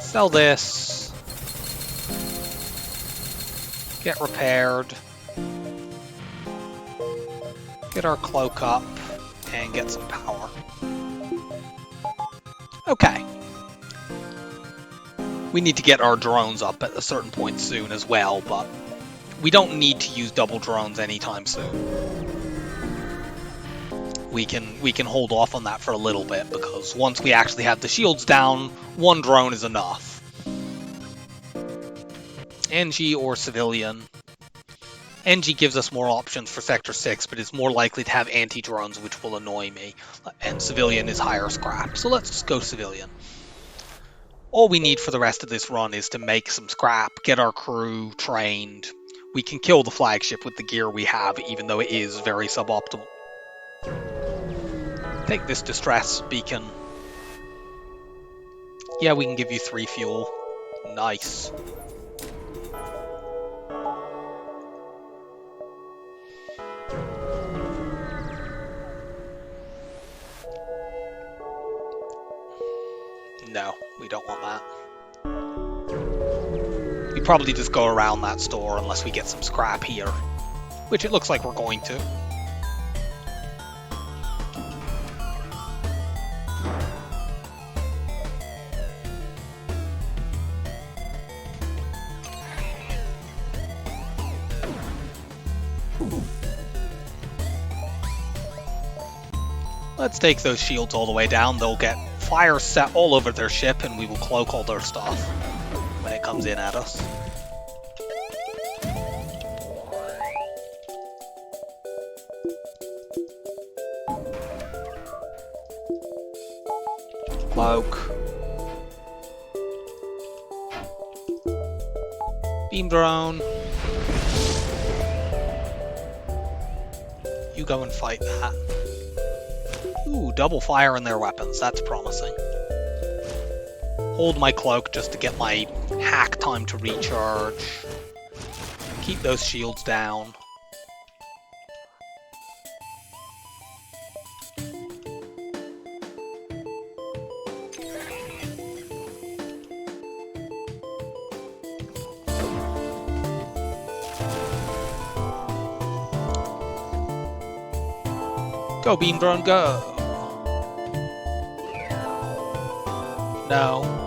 Sell this. Get repaired. Get our cloak up. And get some power. Okay. We need to get our drones up at a certain point soon as well, but we don't need to use double drones anytime soon. We can hold off on that for a little bit, because once we actually have the shields down, one drone is enough. Engi or civilian. Engi gives us more options for Sector 6, but is more likely to have anti-drones, which will annoy me. And civilian is higher scrap, so let's just go civilian. All we need for the rest of this run is to make some scrap, get our crew trained. We can kill the flagship with the gear we have, even though it is very suboptimal. Take this distress beacon. Yeah, we can give you 3 fuel. Nice. No, we don't want that. We probably just go around that store unless we get some scrap here, which it looks like we're going to. Let's take those shields all the way down. They'll get fire set all over their ship, and we will cloak all their stuff when it comes in at us. Cloak. Beam drone. You go and fight that. Ooh, double fire in their weapons. That's promising. Hold my cloak just to get my hack time to recharge. Keep those shields down. Go, beam drone, go! No.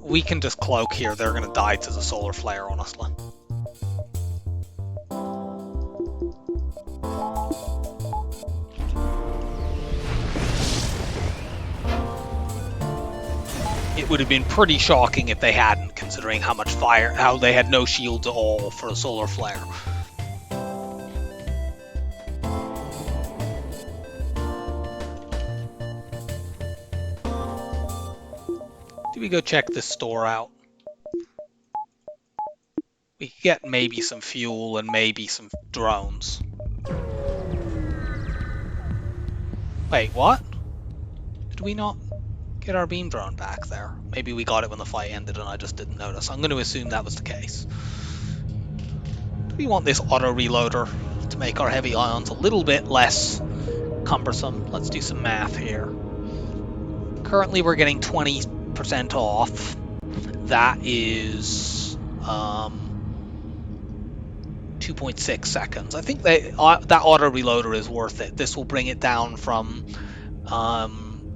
We can just cloak here. They're gonna die to the solar flare, honestly. it would have been pretty shocking if they hadn't, considering how much fire, how they had no shields at all for a solar flare. Do we go check this store out? We could get maybe some fuel and maybe some drones. Wait, what? Did we not get our beam drone back there? Maybe we got it when the fight ended and I just didn't notice. I'm going to assume that was the case. Do we want this auto reloader to make our heavy ions a little bit less cumbersome? Let's do some math here. Currently we're getting 20% off. That is 2.6 seconds. I think that auto reloader is worth it. This will bring it down from a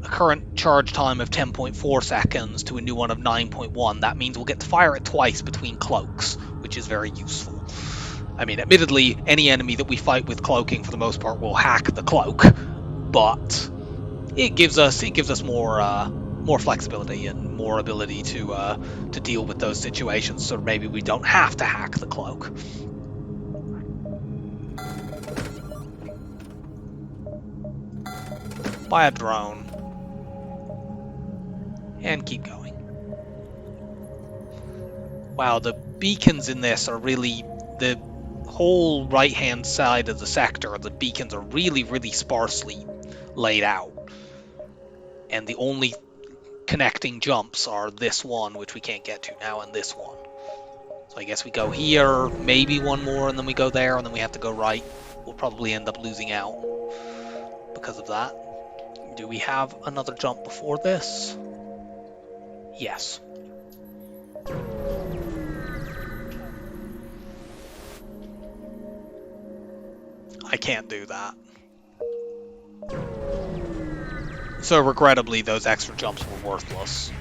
current charge time of 10.4 seconds to a new one of 9.1. That means we'll get to fire it twice between cloaks, which is very useful. I mean, admittedly, any enemy that we fight with cloaking for the most part will hack the cloak, but it gives us more flexibility and more ability to deal with those situations. So maybe we don't have to hack the cloak. Buy a drone and keep going. Wow, the beacons in this are really, the whole right hand side of the sector, the beacons are really, really sparsely laid out, and the only connecting jumps are this one, which we can't get to now, and this one. So I guess we go here, maybe one more, and then we go there, and then we have to go right. We'll probably end up losing out because of that. Do we have another jump before this? Yes. I can't do that. So regrettably, those extra jumps were worthless.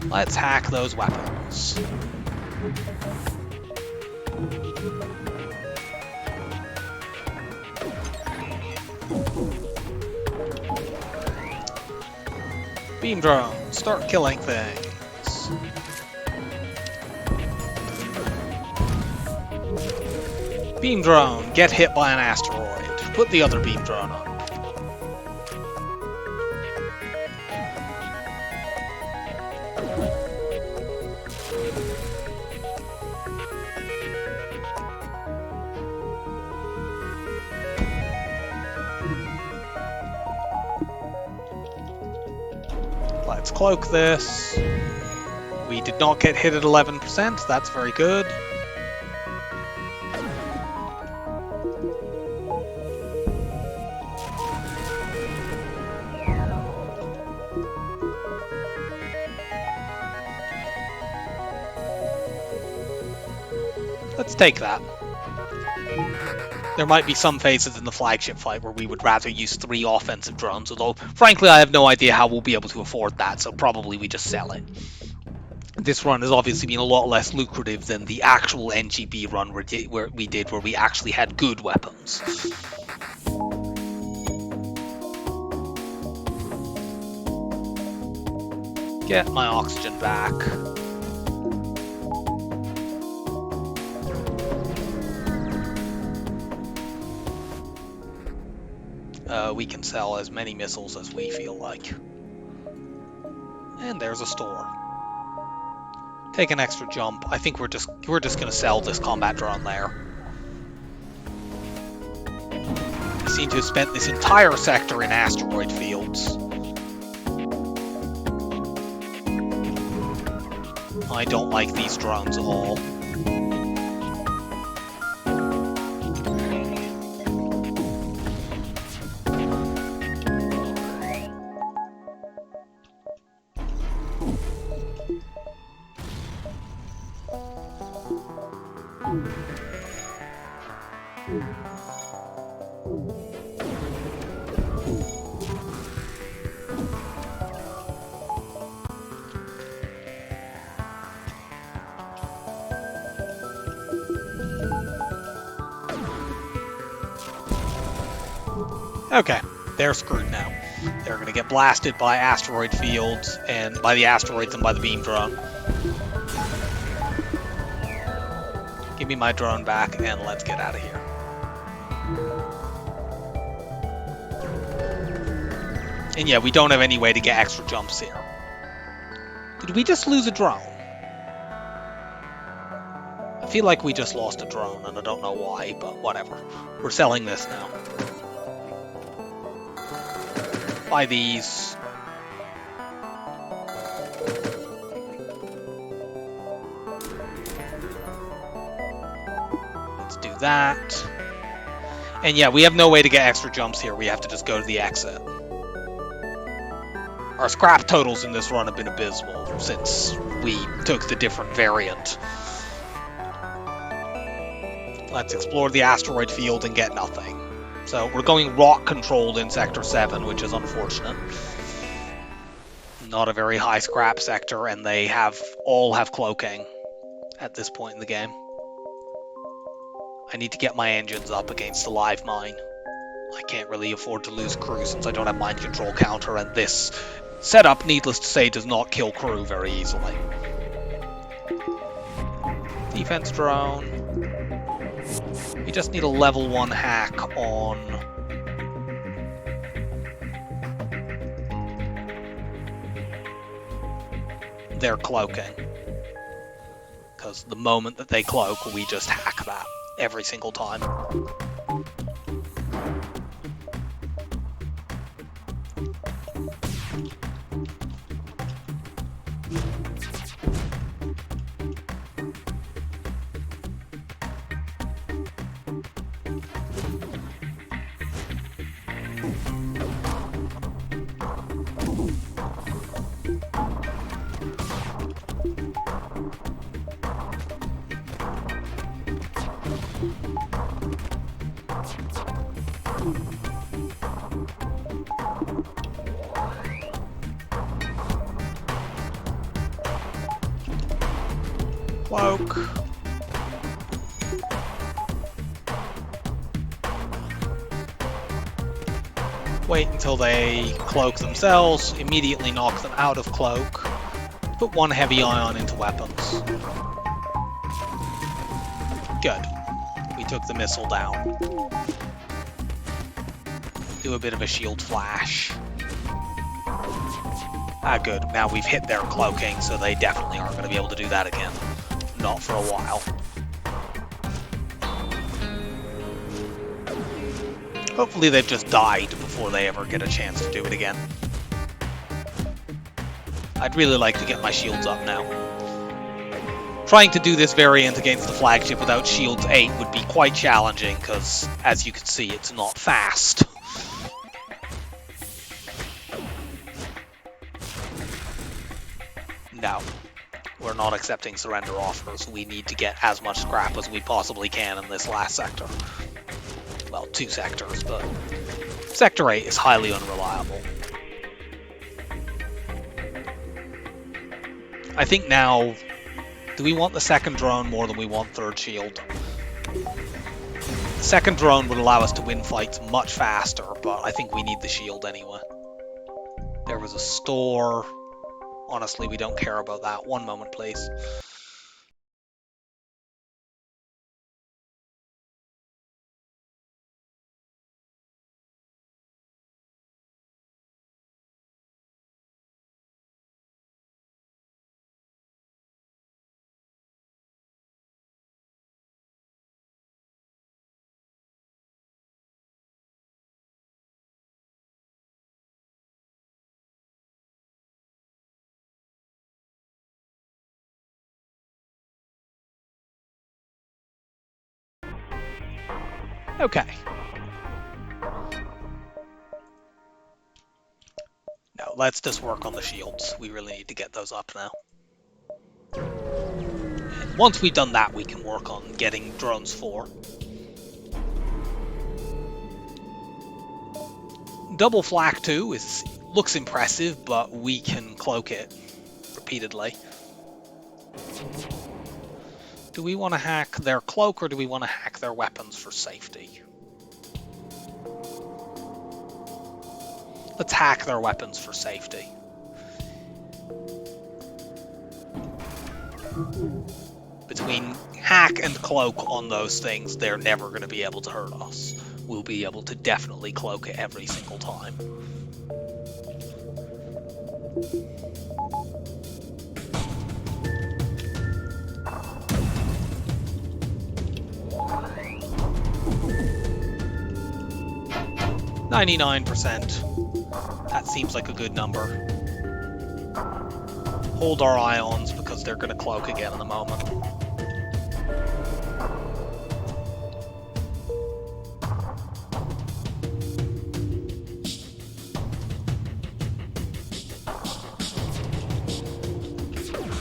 Let's hack those weapons. Beam drone, start killing things. Beam drone, get hit by an asteroid. Put the other beam drone on. Let's cloak this. We did not get hit at 11%, that's very good. Let's take that. There might be some phases in the flagship fight where we would rather use 3 offensive drones, although frankly I have no idea how we'll be able to afford that, so probably we just sell it. This run has obviously been a lot less lucrative than the actual Engi B run where we actually had good weapons. Get my oxygen back. We can sell as many missiles as we feel like. And there's a store. Take an extra jump. I think we're just gonna sell this combat drone there. We seem to have spent this entire sector in asteroid fields. I don't like these drones at all. Okay, they're screwed now. They're going to get blasted by asteroid fields, and by the asteroids and by the beam drone. Give me my drone back, and let's get out of here. And yeah, we don't have any way to get extra jumps here. Did we just lose a drone? I feel like we just lost a drone, and I don't know why, but whatever. We're selling this now. Buy these. Let's do that. And yeah, we have no way to get extra jumps here. We have to just go to the exit. Our scrap totals in this run have been abysmal since we took the different variant. Let's explore the asteroid field and get nothing. So we're going rock controlled in Sector 7, which is unfortunate. Not a very high scrap sector, and they all have cloaking at this point in the game. I need to get my engines up against the live mine. I can't really afford to lose crew since I don't have mind control counter, and this setup, needless to say, does not kill crew very easily. Defense drone. We just need a level 1 hack on their cloaking. Because the moment that they cloak, we just hack that every single time. Cloak. Wait until they cloak themselves, immediately knock them out of cloak. Put 1 heavy ion into weapons. Good. We took the missile down. Do a bit of a shield flash. Ah, good. Now we've hit their cloaking, so they definitely aren't going to be able to do that again. Not for a while. Hopefully they've just died before they ever get a chance to do it again. I'd really like to get my shields up now. Trying to do this variant against the flagship without shields 8 would be quite challenging, because, as you can see, it's not fast. No. We're not accepting surrender offers. We need to get as much scrap as we possibly can in this last sector. Well, 2 sectors, but Sector 8 is highly unreliable. I think now, do we want the second drone more than we want third shield? The second drone would allow us to win fights much faster, but I think we need the shield anyway. There was a store. Honestly, we don't care about that. One moment, please. Okay. No, let's just work on the shields. We really need to get those up now. And once we've done that, we can work on getting drones 4. Double flak 2 looks impressive, but we can cloak it repeatedly. Do we want to hack their cloak, or do we want to hack their weapons for safety? Let's hack their weapons for safety. Between hack and cloak on those things, they're never going to be able to hurt us. We'll be able to definitely cloak it every single time. %. That seems like a good number. Hold our ions because they're going to cloak again in a moment.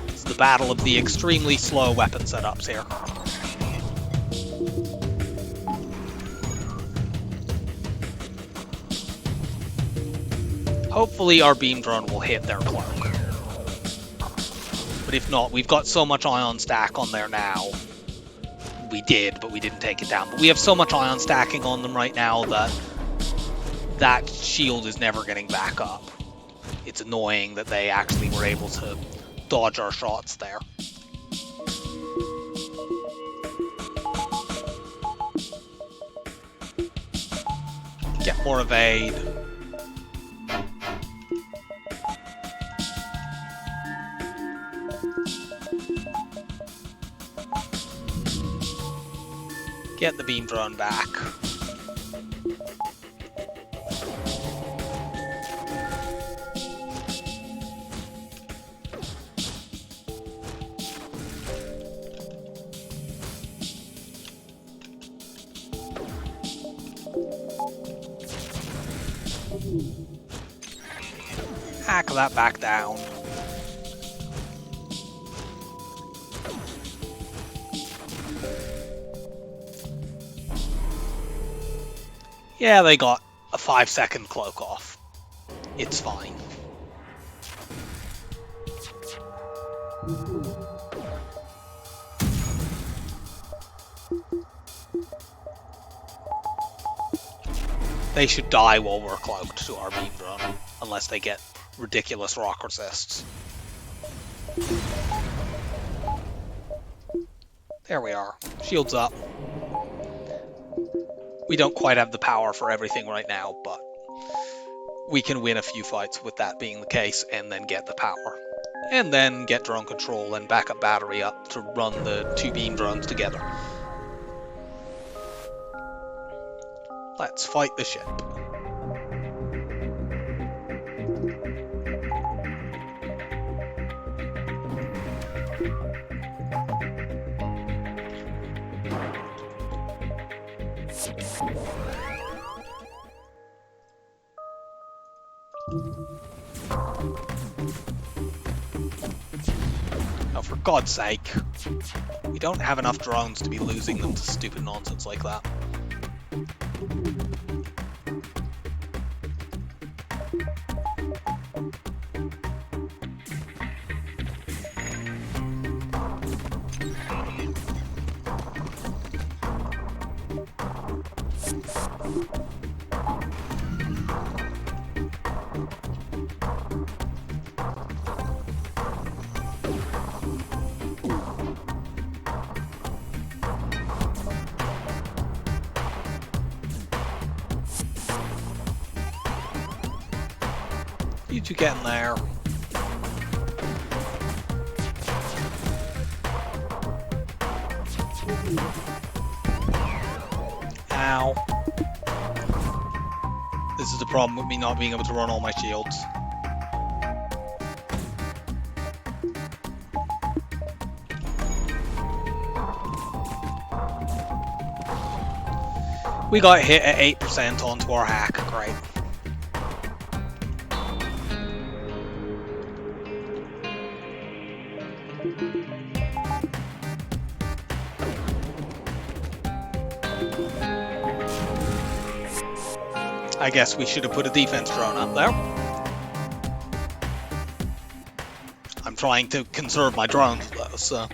It's the battle of the extremely slow weapon setups here. Hopefully our beam drone will hit their cloak. But if not, we've got so much ion stack on there now. We did, but we didn't take it down. But we have so much ion stacking on them right now that that shield is never getting back up. It's annoying that they actually were able to dodge our shots there. Get more evade. Get the beam drone back. Hack that back down. Yeah, they got a 5-second cloak off. It's fine. They should die while we're cloaked to our beam drone, unless they get ridiculous rock resists. There we are. Shields up. We don't quite have the power for everything right now, but we can win a few fights with that being the case, and then get the power. And then get drone control and backup battery up to run the 2 beam drones together. Let's fight the ship. Oh, for God's sake. We don't have enough drones to be losing them to stupid nonsense like that. You two get in there. Ow. This is the problem with me not being able to run all my shields. We got hit at 8% onto our hack, great. I guess we should have put a defense drone up there. I'm trying to conserve my drones though, so...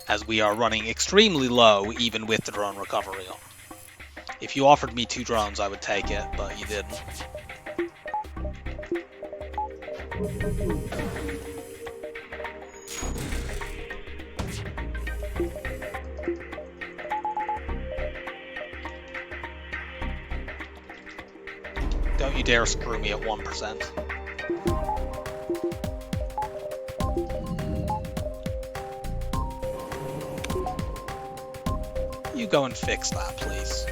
As we are running extremely low even with the drone recovery on. If you offered me 2 drones, I would take it, but you didn't. Don't you dare screw me at 1%. You go and fix that, please.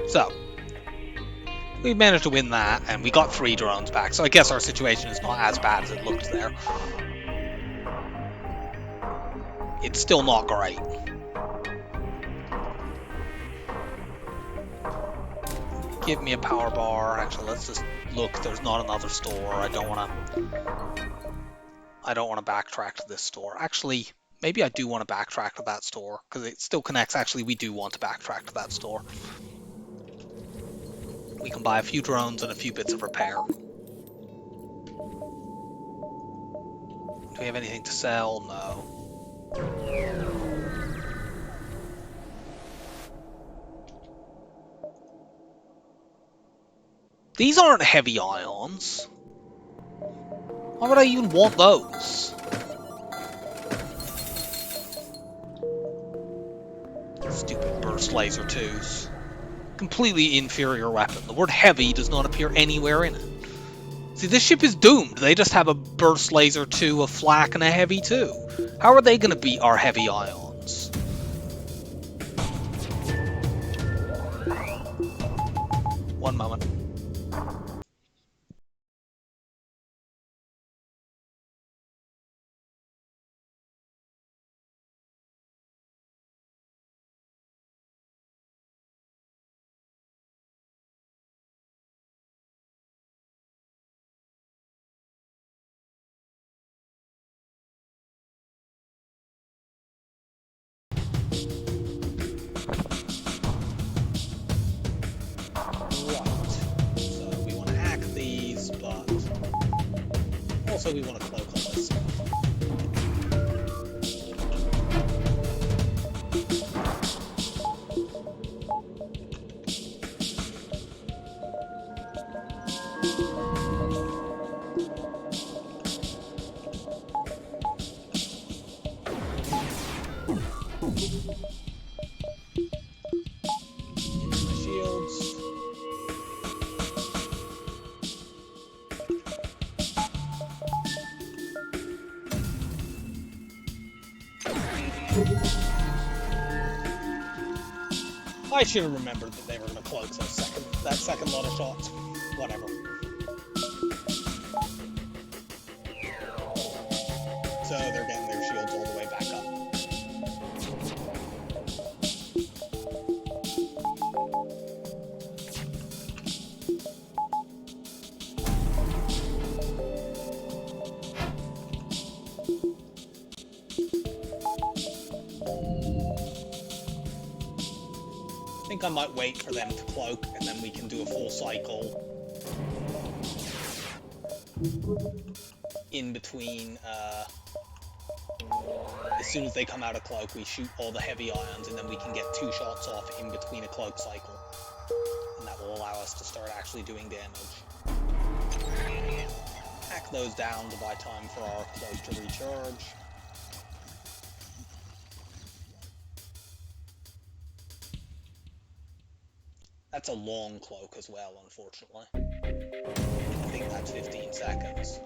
So, we managed to win that, and we got 3 drones back, so I guess our situation is not as bad as it looked there. It's still not great. Give me a power bar. Actually, let's just look. There's not another store. I don't want to backtrack to this store. Actually, maybe I do want to backtrack to that store, because it still connects. Actually, we do want to backtrack to that store. We can buy a few drones and a few bits of repair. Do we have anything to sell? No. These aren't heavy ions. Why would I even want those? Stupid burst laser 2s. Completely inferior weapon. The word heavy does not appear anywhere in it. See, this ship is doomed. They just have a burst laser 2, a flak, and a heavy 2. How are they going to beat our heavy ions? One moment. Also, we want to cloak on this. Shields. I should have remembered that they were going to cloak that second lot of shots. Whatever. So they're getting their shields all the way back up. I think I might wait for them to cloak, and then we can do a full cycle in between. As soon as they come out of cloak, we shoot all the heavy ions, and then we can get 2 shots off in between a cloak cycle, and that will allow us to start actually doing damage. Hack those down to buy time for our cloak to recharge. That's a long cloak as well, unfortunately. I think that's 15 seconds.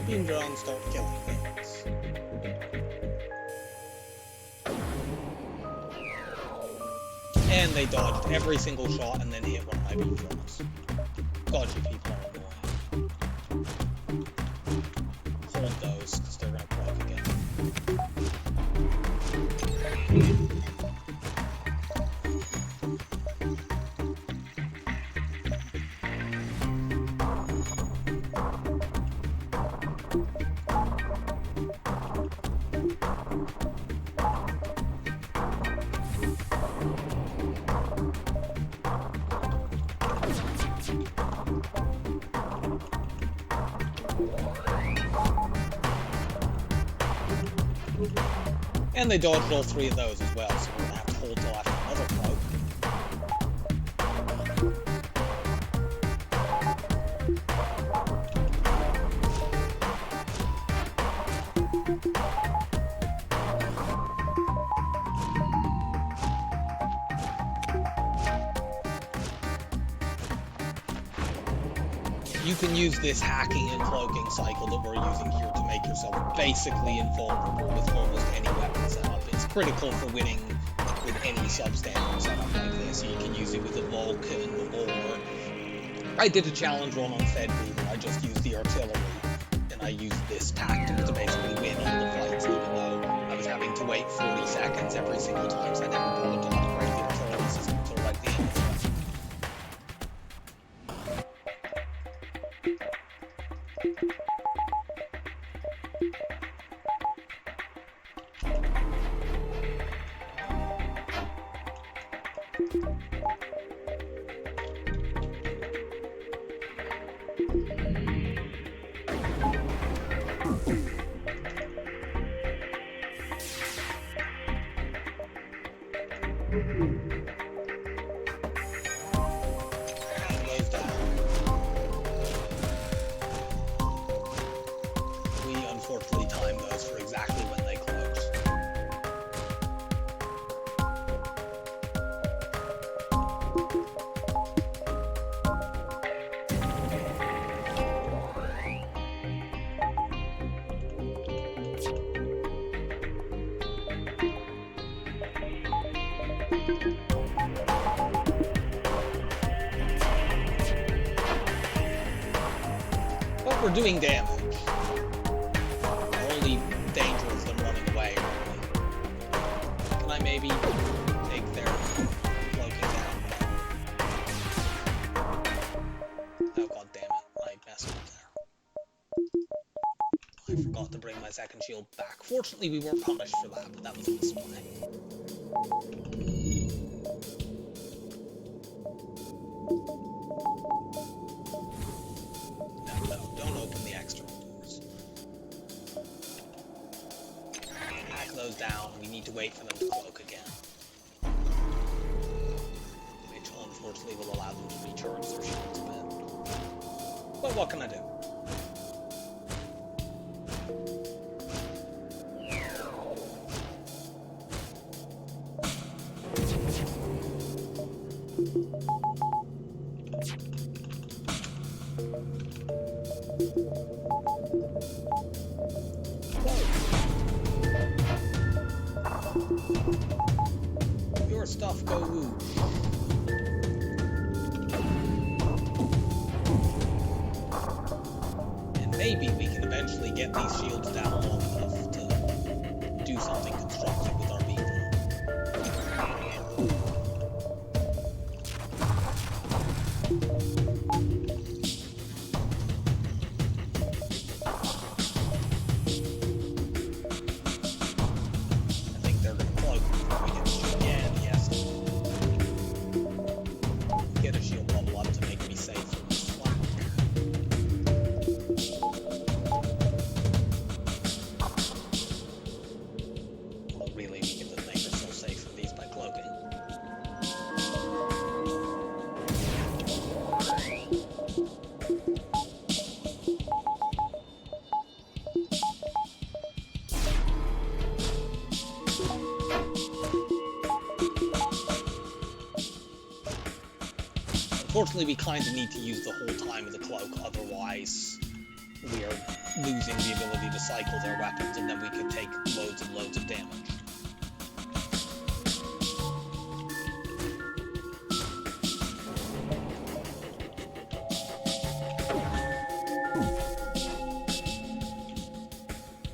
Beam drones start killing things. And they dodged every single shot and then hit one of my beam drones. God, you people are annoying. And they dodged all three of those as well, so we're going to have to hold till after another cloak. You can use this hacking and cloaking cycle that we're using here to make yourself basically invulnerable with almost any weapon setup. It's critical for winning with any substandard setup like this. You can use it with a Vulcan, or I did a challenge run on Fed where I just used the artillery, and I used this tactic to basically win all the fights, even though I was having to wait 40 seconds every single time, so I never bothered to upgrade the artillery system until like the end of the fight. Unfortunately time those for exactly when they close. But we're doing damage. Danger is them running away, really. Can I maybe take their cloaking down? Oh god damn it, I messed up there. I forgot to bring my second shield back. Fortunately we weren't punished for that, but that was a display. No, don't open the external doors. Those down, we need to wait for them to cloak again. Which unfortunately will allow them to recharge their shields a bit. But what can I do? Stuff go woo. And maybe we can eventually get these shields down long enough to do something constructive with our beacon. I think they're going to cloak before we get the shield. Get a shield level up to make me safe from this flak. Well, really, we get to make ourselves safe from these by cloaking. Unfortunately, we kind of need to use the whole time of the cloak, otherwise we are losing the ability to cycle their weapons, and then we could take loads and loads of damage.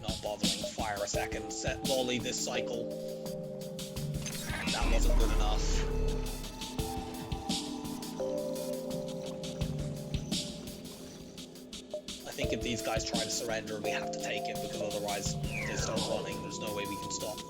Not bothering, fire a second, set volley this cycle. That wasn't good enough. if these guys try to surrender, we have to take it, because otherwise, if they start running, there's no way we can stop them.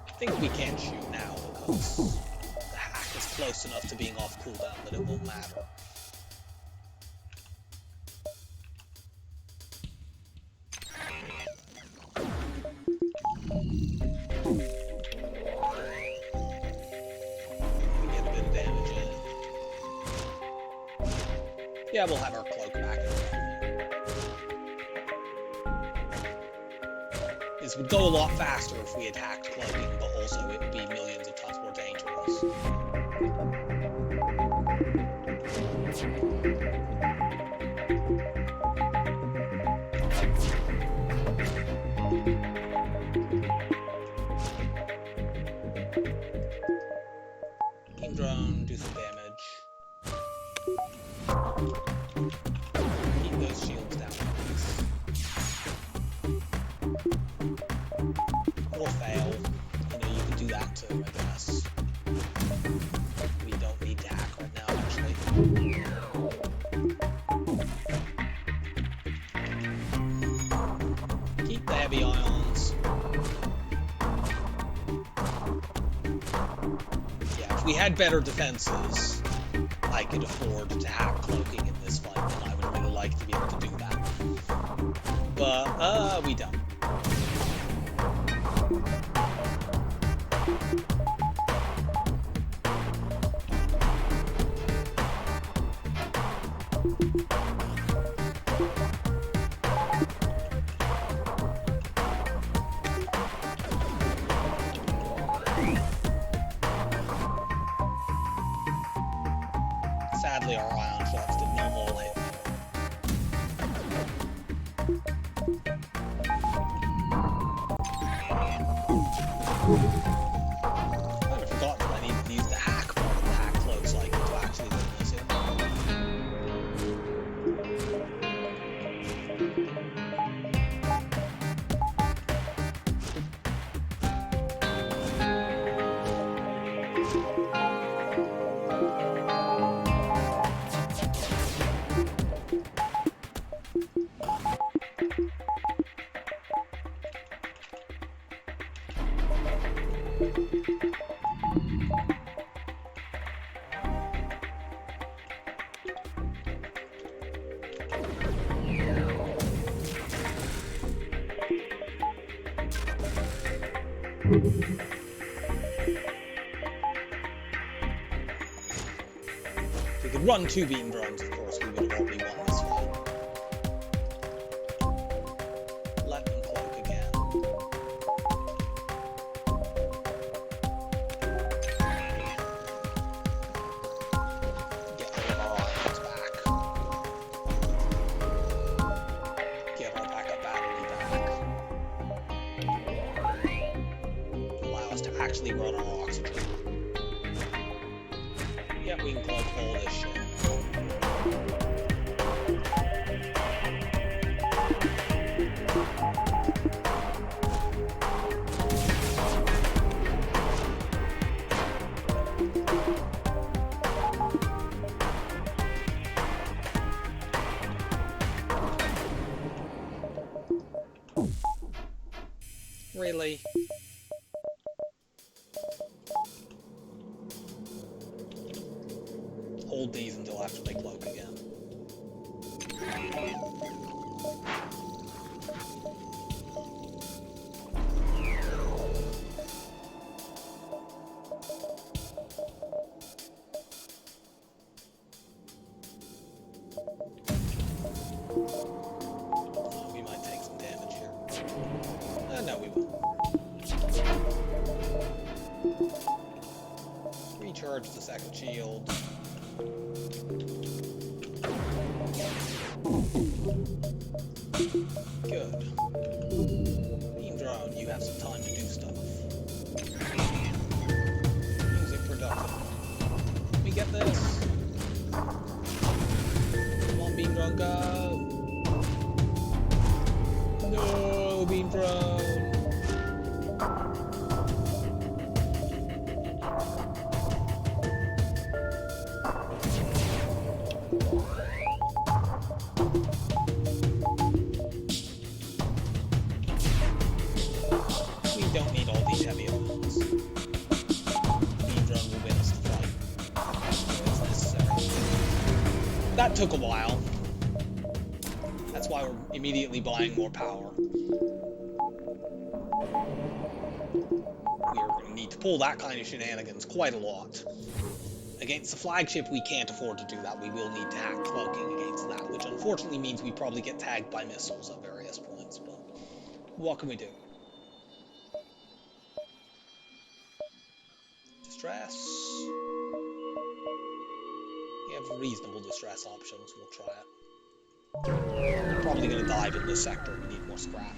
I think we can't shoot now, because the hack is close enough to being off cooldown that it won't matter. Yeah, we'll have our cloak back. This would go a lot faster if we attacked cloaking, but also it would be millions of times more dangerous. Beam drone, do some damage. Keep those shields down, please. Or fail. You know, you can do that too, I guess. We don't need to hack right now, actually. Keep the heavy ions. Yeah, if we had better defenses, I could afford to hack cloaking in this fight, and I would really like to be able to do that. But, we don't. Sadly, our ion shots did no more hit. I kind of forgot that I needed to use the hack part of the hack cloak cycle to actually win this in. If we could run 2 beam drones, of course, we would have already won this fight. Let them cloak again. Get all of our ions back. Get our backup battery back. Allow us to actually run our oxygen. Yeah, we can cloak all this shit. Really? Hold these until after they cloak again. We might take some damage here. No, we won't. Recharge the second shield. Good. Beam drone, you have some time to do stuff. Use it productively. Let me get this. beam drone, go! No, beam drone! We don't need all these heavy ions. Beam drone will win us the fight. It's necessary. That took a while. That's why we're immediately buying more power. We're going to need to pull that kind of shenanigans quite a lot. Against the flagship, we can't afford to do that. We will need to hack cloaking against that, which unfortunately means we probably get tagged by missiles at various points, but what can we do? Distress. We have reasonable distress options. We'll try it. We're probably going to dive in this sector. We need more scrap.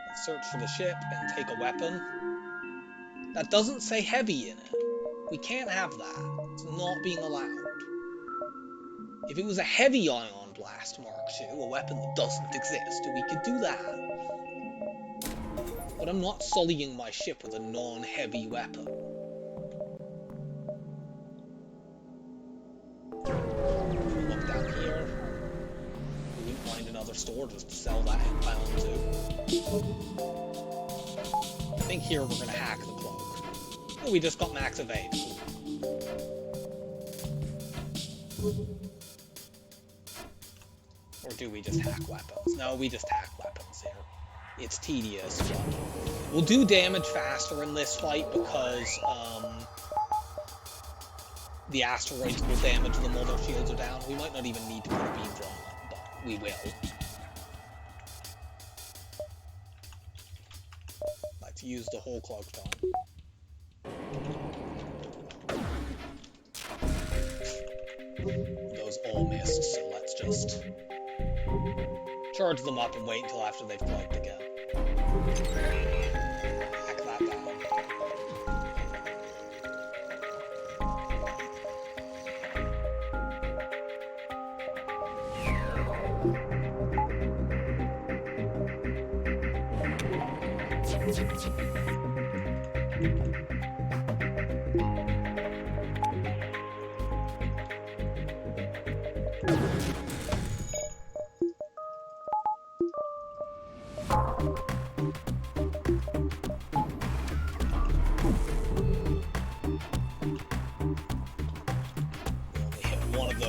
Let's search for the ship and take a weapon. That doesn't say heavy in it. We can't have that. It's not being allowed. If it was a heavy ion blast Mark II, a weapon that doesn't exist, we could do that. But I'm not sullying my ship with a non-heavy weapon. Look down here. We wouldn't find another store just to sell that ion to. I think here we're going to hack the cloak. Oh, we just got max evade. Or do we just hack weapons? No, we just hack weapons here. It's tedious, but we'll do damage faster in this fight because the asteroids will damage them while their shields are down. We might not even need to put a beam drone on, but we will. Let's use the whole cloak dome. Those all missed, so let's just charge them up and wait until after they've cloaked again. Hack that down.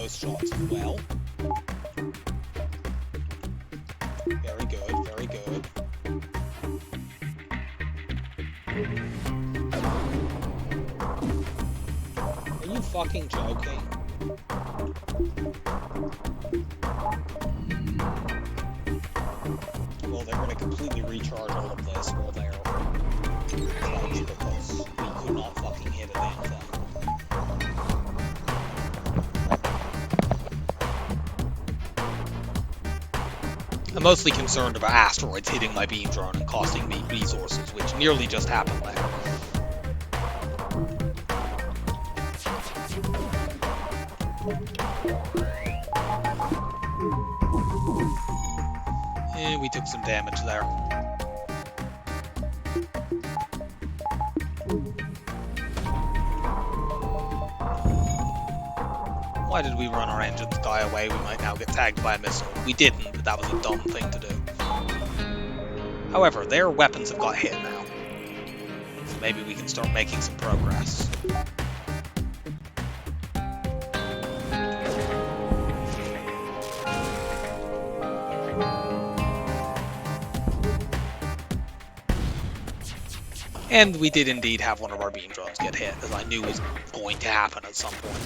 Shots as well. Very good, very good. Are you fucking joking? Well, they're going to completely recharge all of this while they're clutch because we could not fucking hit a damn thing. I'm mostly concerned about asteroids hitting my beam drone and costing me resources, which nearly just happened there. And we took some damage there. Why did we run our engines die away? We might now get tagged by a missile. We didn't, but that was a dumb thing to do. However, their weapons have got hit now. So maybe we can start making some progress. And we did indeed have one of our beam drones get hit, as I knew was going to happen at some point.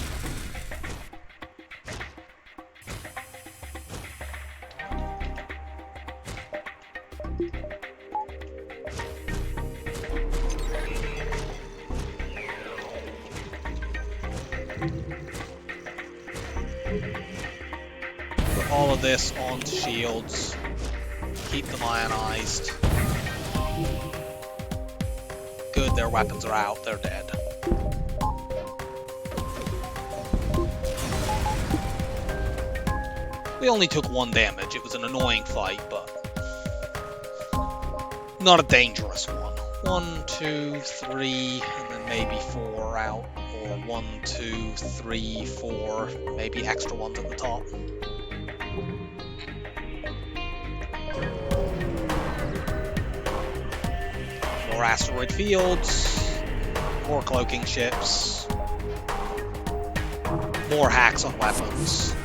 Put all of this onto shields. Keep them ionized. Good, their weapons are out. They're dead. We only took 1 damage. It was an annoying fight, but not a dangerous one. 1, 2, 3, and then maybe 4 out. Or 1, 2, 3, 4, maybe extra ones at the top. More asteroid fields, more cloaking ships, more hacks on weapons.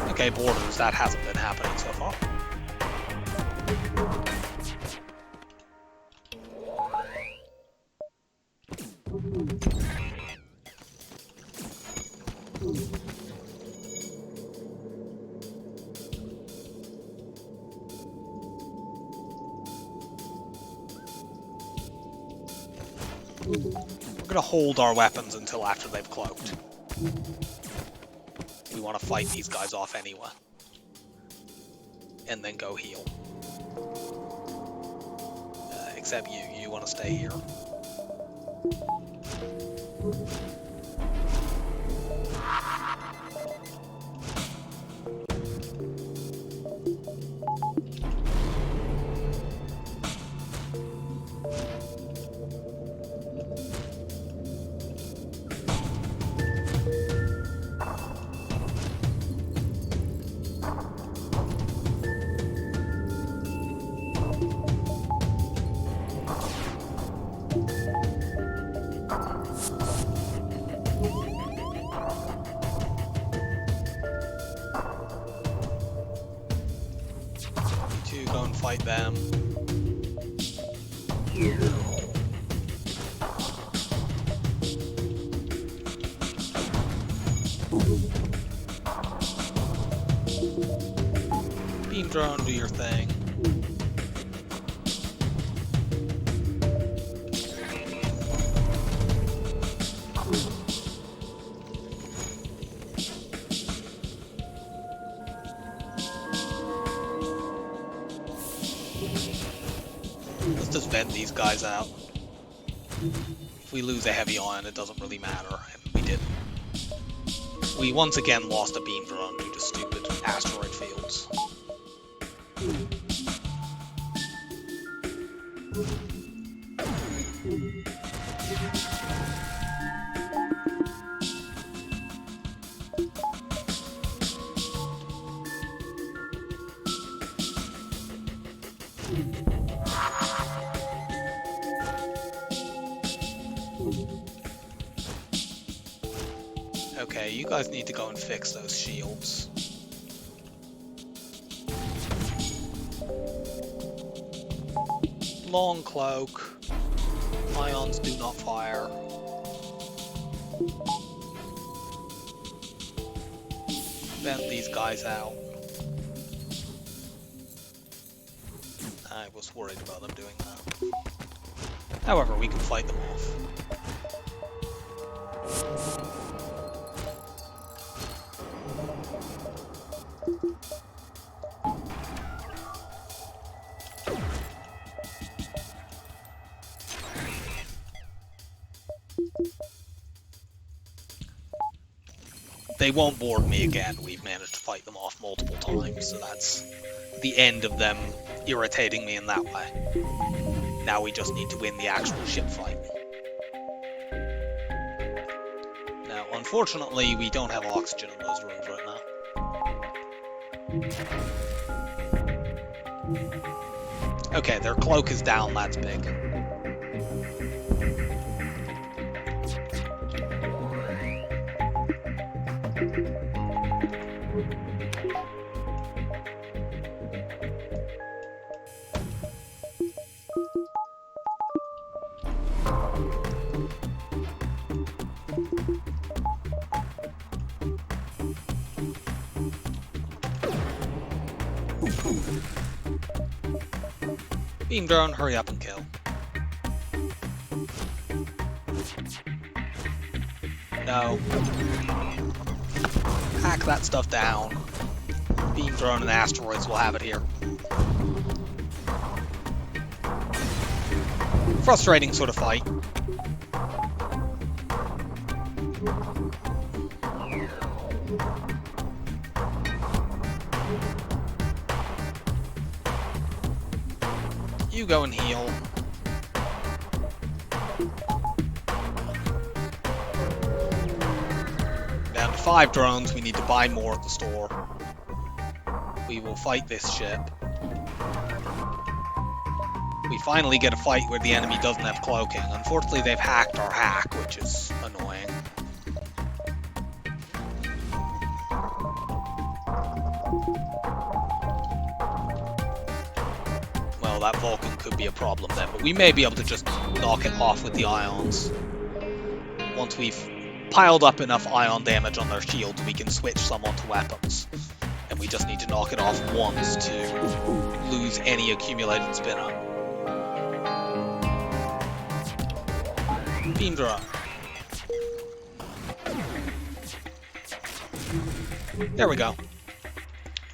Okay, borders, that hasn't been happening so far. We're gonna hold our weapons until after they've cloaked. We want to fight these guys off anyway. And then go heal. Except you want to stay here. Go and fight them. Beam drone, do your thing. Let's just vent these guys out. If we lose a heavy ion, it doesn't really matter, and we didn't. We once again lost a beam drone due to stupid asteroid fields. Okay, you guys need to go and fix those shields. Long cloak. Ions do not fire. Vent these guys out. I was worried about them doing that. However, we can fight them off. They won't board me again. We've managed to fight them off multiple times, so that's the end of them irritating me in that way. Now we just need to win the actual ship fight. Now, unfortunately, we don't have oxygen in those rooms right now. Okay, their cloak is down, that's big. Beam drone, hurry up and kill. No. Hack that stuff down. Beam drone and asteroids will have it here. Frustrating sort of fight. You go and heal. Down to 5 drones, we need to buy more at the store. We will fight this ship. We finally get a fight where the enemy doesn't have cloaking. Unfortunately, they've hacked our hack, which is annoying. Well, that Vulcan could be a problem then, but we may be able to just knock it off with the ions. Once we've piled up enough ion damage on their shields, we can switch some onto weapons. And we just need to knock it off once to lose any accumulated spin-up. Beam drone. There we go.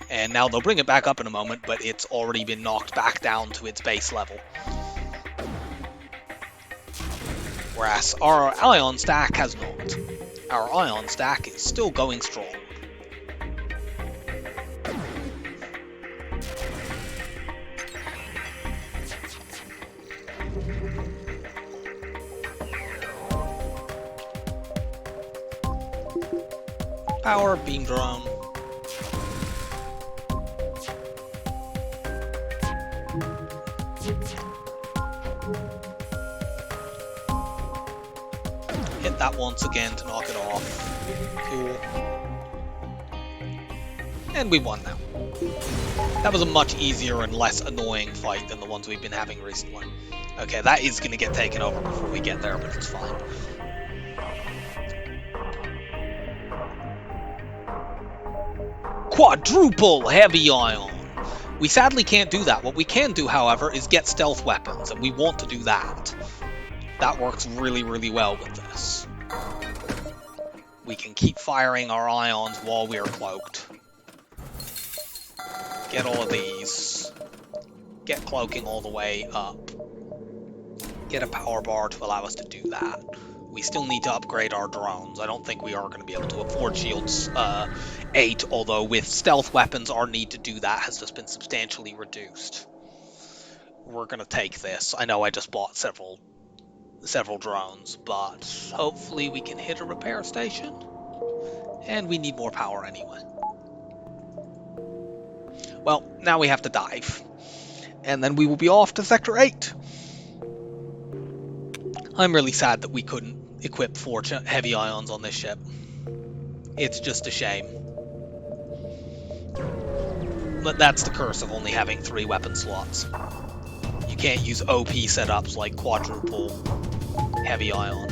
And now they'll bring it back up in a moment, but it's already been knocked back down to its base level. Whereas our ion stack has not. Our ion stack is still going strong. Power beam drone. Hit that once again to knock it off. Cool. And we won now. That was a much easier and less annoying fight than the ones we've been having recently. Okay, that is going to get taken over before we get there, but it's fine. Quadruple Heavy Ion! We sadly can't do that. What we can do, however, is get stealth weapons, and we want to do that. That works really, really well with this. We can keep firing our ions while we are cloaked. Get all of these. Get cloaking all the way up. Get a power bar to allow us to do that. We still need to upgrade our drones. I don't think we are going to be able to afford Shields 8, although with stealth weapons, our need to do that has just been substantially reduced. We're going to take this. I know I just bought several drones, but hopefully we can hit a repair station. And we need more power anyway. Well, now we have to dive. And then we will be off to Sector 8. I'm really sad that we couldn't equip 4 heavy ions on this ship. It's just a shame. But that's the curse of only having 3 weapon slots. You can't use OP setups like quadruple heavy ion.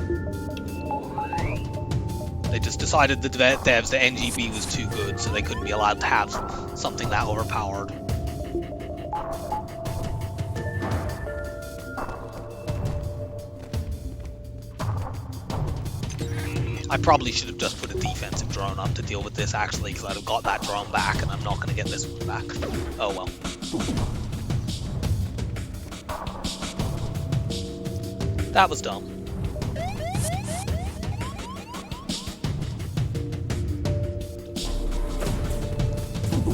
They just decided, the devs, that Engi B was too good, so they couldn't be allowed to have something that overpowered. I probably should have just put a defensive drone up to deal with this, actually, because I'd have got that drone back, and I'm not going to get this one back. Oh well. That was dumb.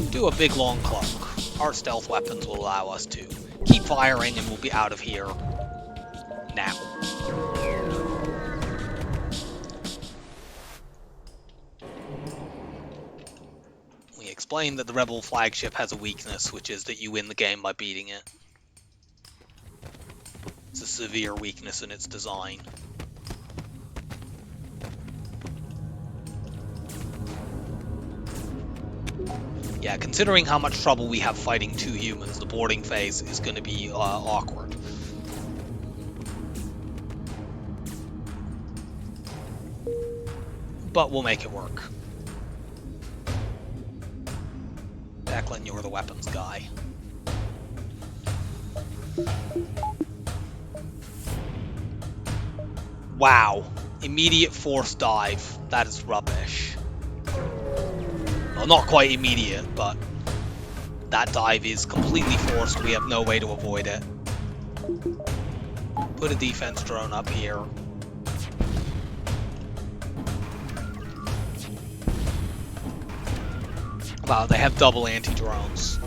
Do a big long cloak. Our stealth weapons will allow us to keep firing, and we'll be out of here now. We explained that the Rebel flagship has a weakness, which is that you win the game by beating it. It's a severe weakness in its design. Yeah, considering how much trouble we have fighting 2 humans, the boarding phase is going to be awkward. But we'll make it work. Declan, you're the weapons guy. Wow. Immediate force dive. That is rubbish. Well, not quite immediate, but that dive is completely forced. We have no way to avoid it. Put a defense drone up here. Wow, they have double anti-drones.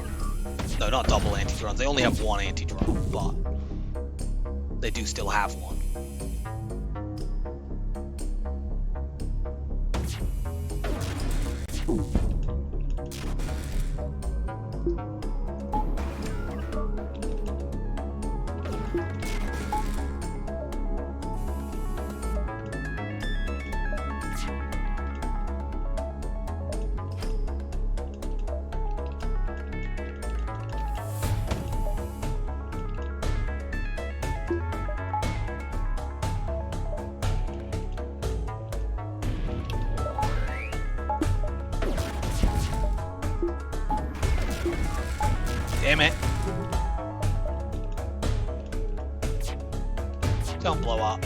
No, not double anti-drones. They only have one anti-drone, but they do still have one. Damn it. Don't blow up.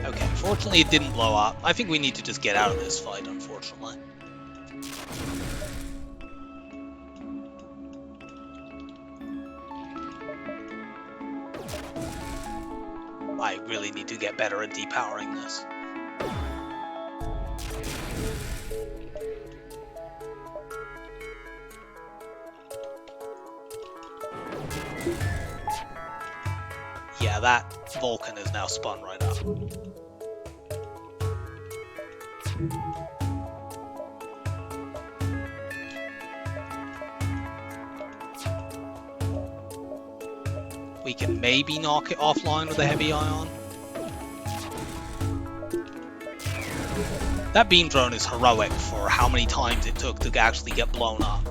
Okay, unfortunately it didn't blow up. I think we need to just get out of this fight, unfortunately. I really need to get better at depowering this. Yeah, that Vulcan is now spun right up. We can maybe knock it offline with a heavy ion. That beam drone is heroic for how many times it took to actually get blown up.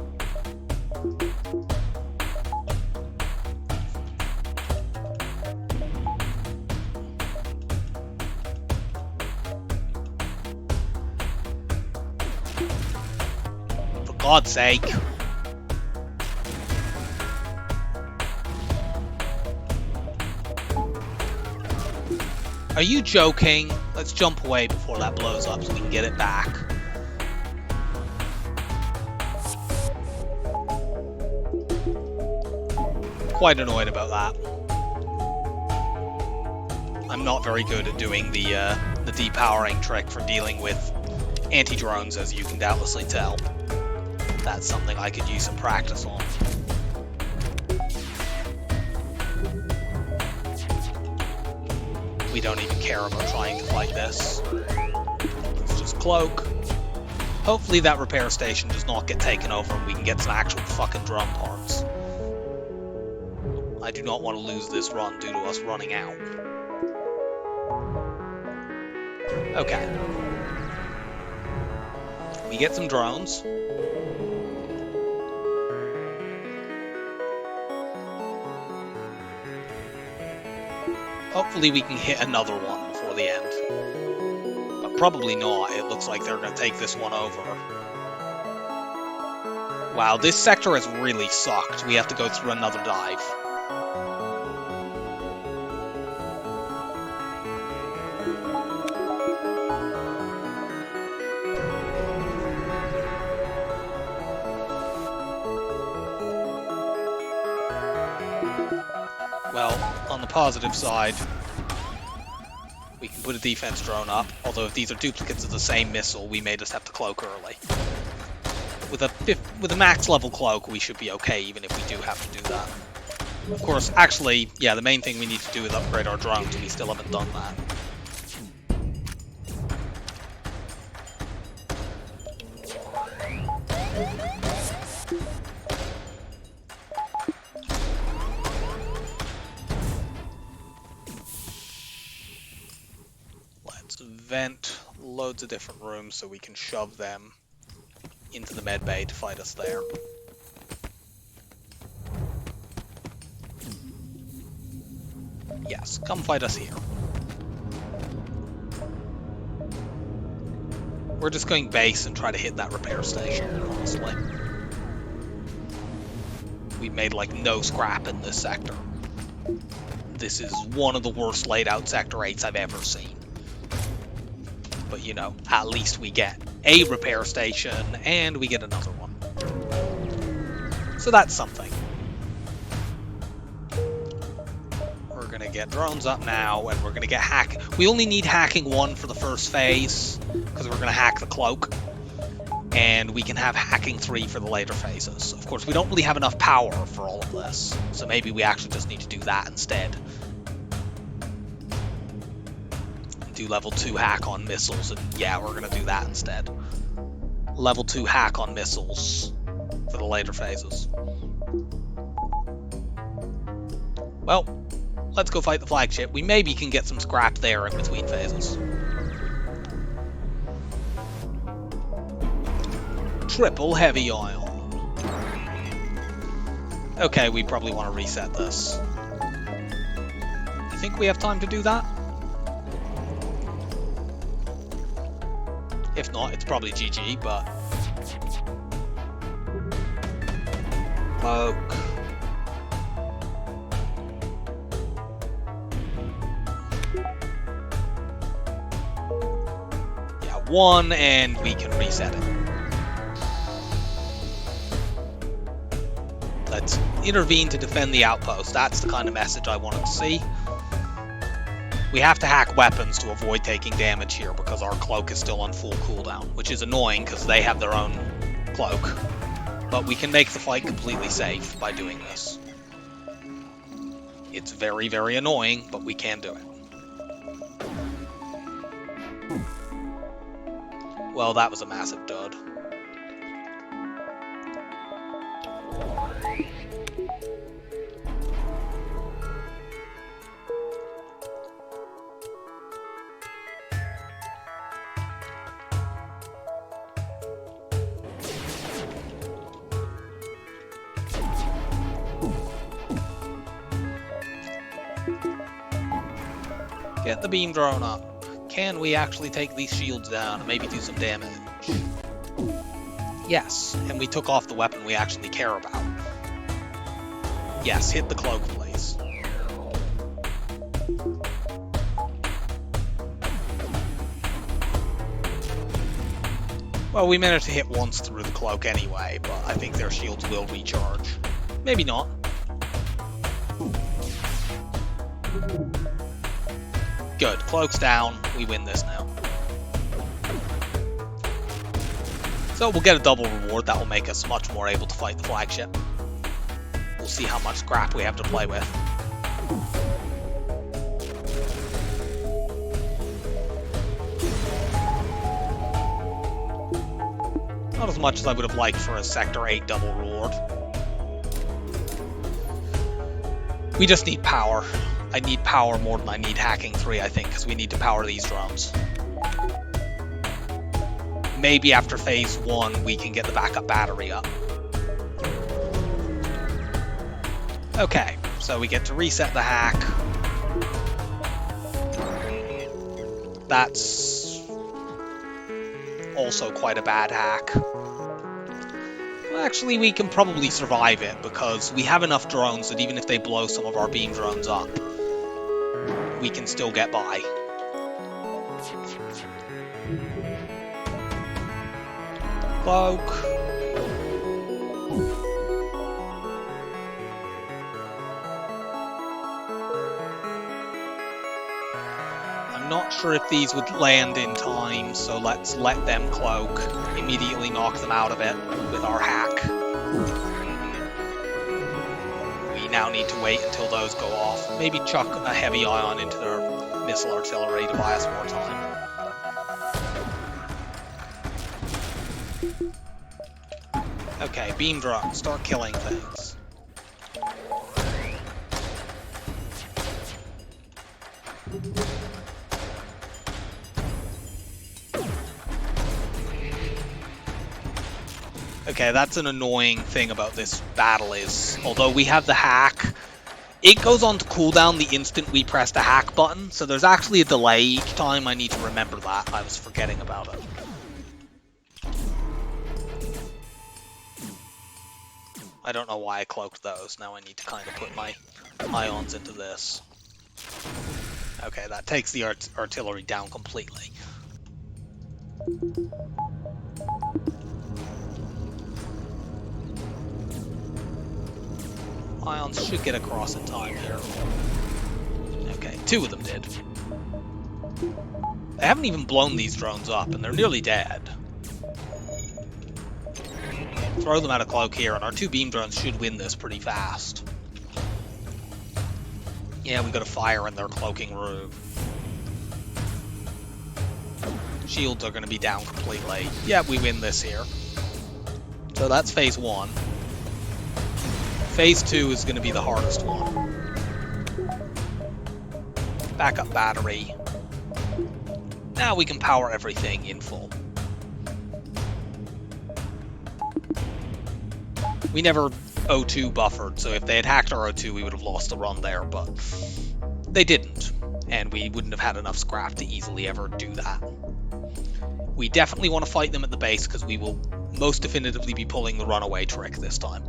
For God's sake. Are you joking? Let's jump away before that blows up so we can get it back. Quite annoyed about that. I'm not very good at doing the depowering trick for dealing with anti-drones, as you can doubtlessly tell. That's something I could use some practice on. We don't even care about trying to fight this. Let's just cloak. Hopefully that repair station does not get taken over and we can get some actual fucking drone parts. I do not want to lose this run due to us running out. Okay. We get some drones. Hopefully we can hit another one before the end. But probably not. It looks like they're going to take this one over. Wow, this sector has really sucked. We have to go through another dive. Well, on the positive side, we can put a defense drone up, although if these are duplicates of the same missile, we may just have to cloak early. With a max level cloak, we should be okay, even if we do have to do that. Of course, actually, yeah, the main thing we need to do is upgrade our drones, and we still haven't done that. Vent loads of different rooms so we can shove them into the med bay to fight us there. Yes, come fight us here. We're just going base and try to hit that repair station, honestly. We've made like no scrap in this sector. This is one of the worst laid out Sector 8s I've ever seen. But, you know, at least we get a repair station, and we get another one. So that's something. We're going to get drones up now, and we're going to get hack. We only need hacking 1 for the first phase, because we're going to hack the cloak. And we can have hacking 3 for the later phases. Of course, we don't really have enough power for all of this, so maybe we actually just need to do that instead. Do level 2 hack on missiles, and yeah, we're going to do that instead. Level 2 hack on missiles for the later phases. Well, let's go fight the flagship. We maybe can get some scrap there in between phases. Triple heavy ion. Okay, we probably want to reset this. I think we have time to do that. If not, it's probably GG, but... Cloak. Yeah, 1, and we can reset it. Let's intervene to defend the outpost. That's the kind of message I wanted to see. We have to hack weapons to avoid taking damage here because our cloak is still on full cooldown, which is annoying because they have their own cloak. But we can make the fight completely safe by doing this. It's very, very annoying, but we can do it. Well, that was a massive dud. Get the beam drone up. Can we actually take these shields down and maybe do some damage? Yes, and we took off the weapon we actually care about. Yes, hit the cloak, please. Well, we managed to hit once through the cloak anyway, but I think their shields will recharge. Maybe not. Good, cloak's down, we win this now. So we'll get a double reward, that will make us much more able to fight the flagship. We'll see how much scrap we have to play with. Not as much as I would have liked for a Sector 8 double reward. We just need power. I need power more than I need hacking 3, I think, because we need to power these drones. Maybe after phase 1 we can get the backup battery up. Okay, so we get to reset the hack. That's also quite a bad hack. Well, actually, we can probably survive it because we have enough drones that even if they blow some of our beam drones up, we can still get by. Cloak. I'm not sure if these would land in time, so let's let them cloak. Immediately knock them out of it with our hack. We now need to wait until those go off. Maybe chuck a heavy ion into their missile artillery to buy us more time. Okay, beam drone, start killing things. Okay, that's an annoying thing about this battle is, although we have the hack, it goes on to cooldown the instant we press the hack button, so there's actually a delay each time. I need to remember that. I was forgetting about it. I don't know why I cloaked those. Now I need to kind of put my ions into this. Okay, that takes the artillery down completely. Ions should get across in time here. 2 of them did. They haven't even blown these drones up, and they're nearly dead. Throw them out of cloak here, and our 2 beam drones should win this pretty fast. Yeah, we got a fire in their cloaking room. Shields are going to be down completely. Yeah, we win this here. So that's phase 1. Phase 2 is going to be the hardest one. Backup battery. Now we can power everything in full. We never O2 buffered, so if they had hacked our O2, we would have lost the run there, but they didn't, and we wouldn't have had enough scrap to easily ever do that. We definitely want to fight them at the base, because we will most definitively be pulling the runaway trick this time.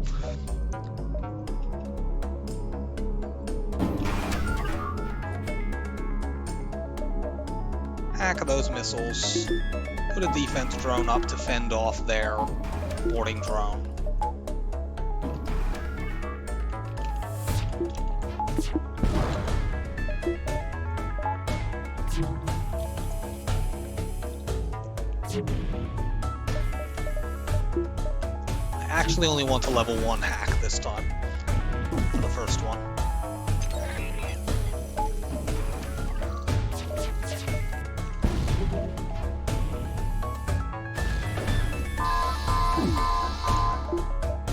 Hack those missiles. Put a defense drone up to fend off their boarding drone. I actually only want to level 1 hack this time, for the first one.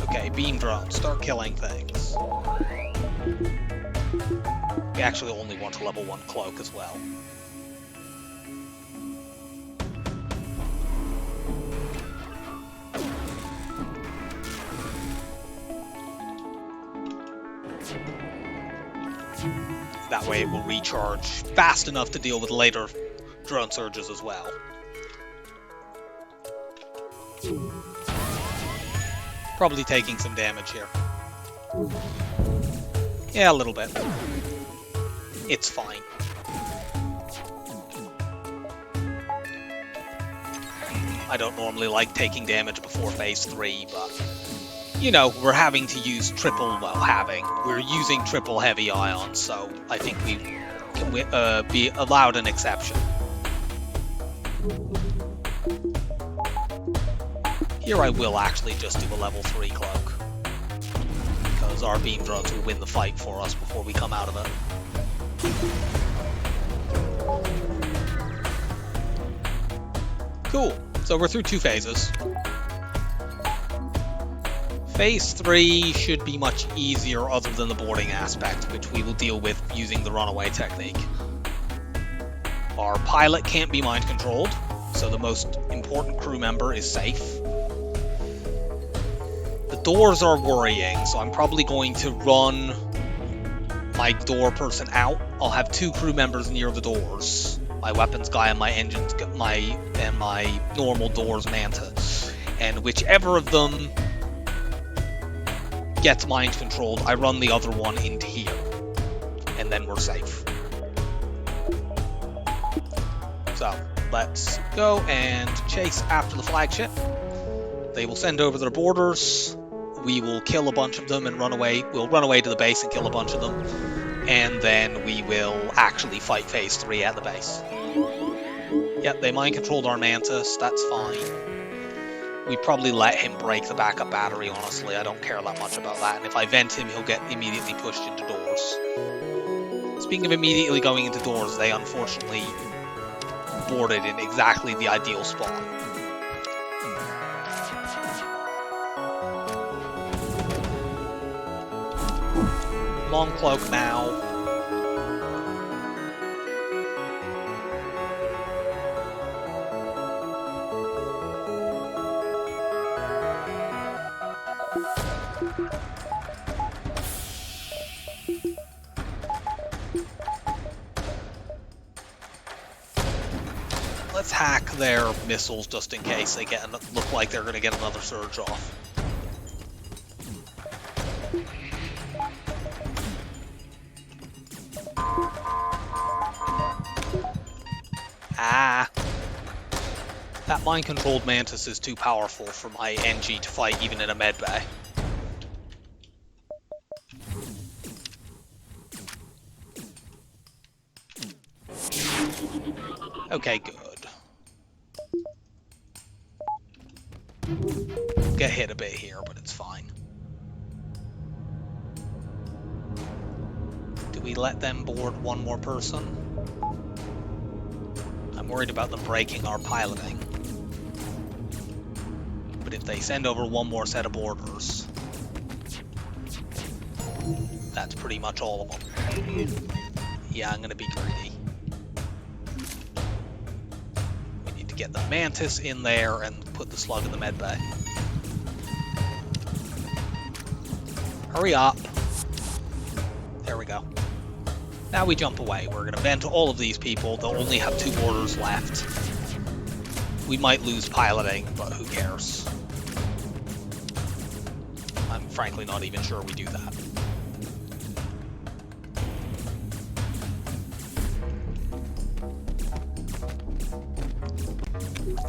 Okay, beam drones, start killing things. We actually only want to level 1 cloak as well. That way it will recharge fast enough to deal with later drone surges as well. Probably taking some damage here. Yeah, a little bit. It's fine. I don't normally like taking damage before phase 3, but you know, we're having to use we're using triple heavy ion, so I think we can be allowed an exception. Here I will actually just do a level 3 cloak, because our beam drones will win the fight for us before we come out of it. Cool, so we're through 2 phases. Phase 3 should be much easier other than the boarding aspect, which we will deal with using the runaway technique. Our pilot can't be mind controlled, so the most important crew member is safe. The doors are worrying, so I'm probably going to run my door person out. I'll have 2 crew members near the doors. My weapons guy and my engines, my normal doors manta. And whichever of them gets mind controlled, I run the other one into here, and then we're safe. So let's go and chase after the flagship. They will send over their boarders. We will kill a bunch of them and run away. We'll run away to the base and kill a bunch of them, and then we will actually fight phase 3 at the base. Yep, they mind controlled our mantis. That's fine. We'd probably let him break the backup battery, honestly. I don't care that much about that. And if I vent him, he'll get immediately pushed into doors. Speaking of immediately going into doors, they unfortunately boarded in exactly the ideal spot. Long cloak now. Let's hack their missiles just in case they look like they're going to get another surge off. Ah! That mind-controlled mantis is too powerful for my Engi to fight even in a medbay. Okay, good. Get hit a bit here, but it's fine. Do we let them board one more person? I'm worried about them breaking our piloting. But if they send over one more set of boarders, that's pretty much all of them. Yeah, I'm gonna be greedy. We need to get the Mantis in there and put the Slug in the med bay. Hurry up. There we go. Now we jump away. We're gonna vent all of these people. They'll only have 2 boarders left. We might lose piloting, but who cares? I'm frankly not even sure we do that.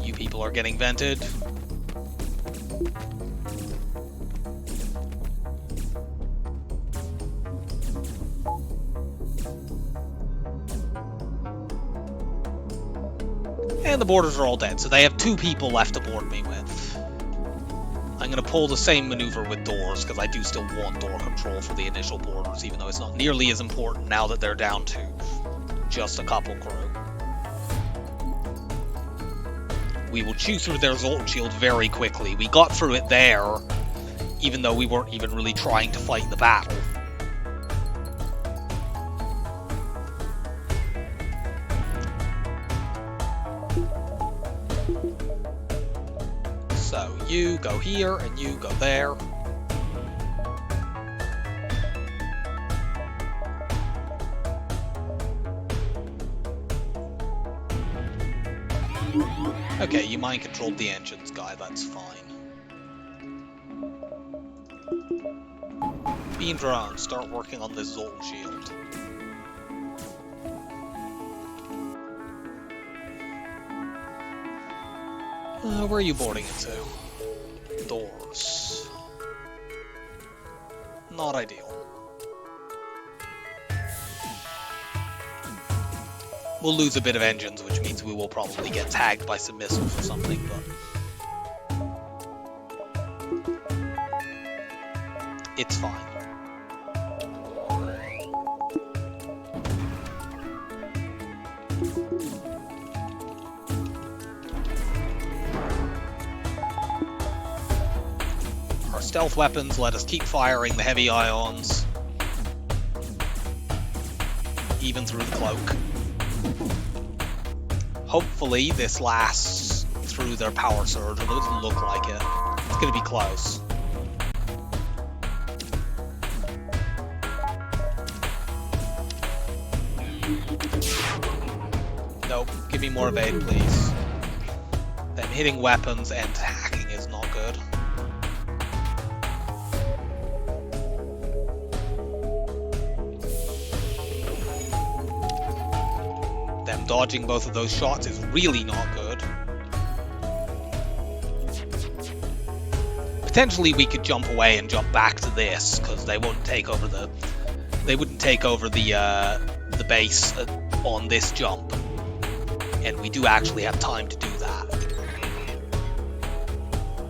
You people are getting vented. And the boarders are all dead, so they have 2 people left to board me with. I'm going to pull the same maneuver with doors, because I do still want door control for the initial boarders, even though it's not nearly as important now that they're down to just a couple crew. We will chew through their Zoltan shield very quickly. We got through it there, even though we weren't even really trying to fight the battle. So you go here and you go there. Okay, you mind controlled the engines, guy, that's fine. Beam drone, start working on this Zoltan shield. Where are you boarding it to? Doors. Not ideal. We'll lose a bit of engines, which means we will probably get tagged by some missiles or something, but it's fine. Our stealth weapons let us keep firing the heavy ions, even through the cloak. Hopefully this lasts through their power surge, although it doesn't look like it. It's going to be close. Nope, give me more evade, please. Them hitting weapons and hacking is not good. Them dodging both of those shots is really not good. Potentially we could jump away and jump back to this, because they wouldn't take over the base on this jump, and we do actually have time to do that.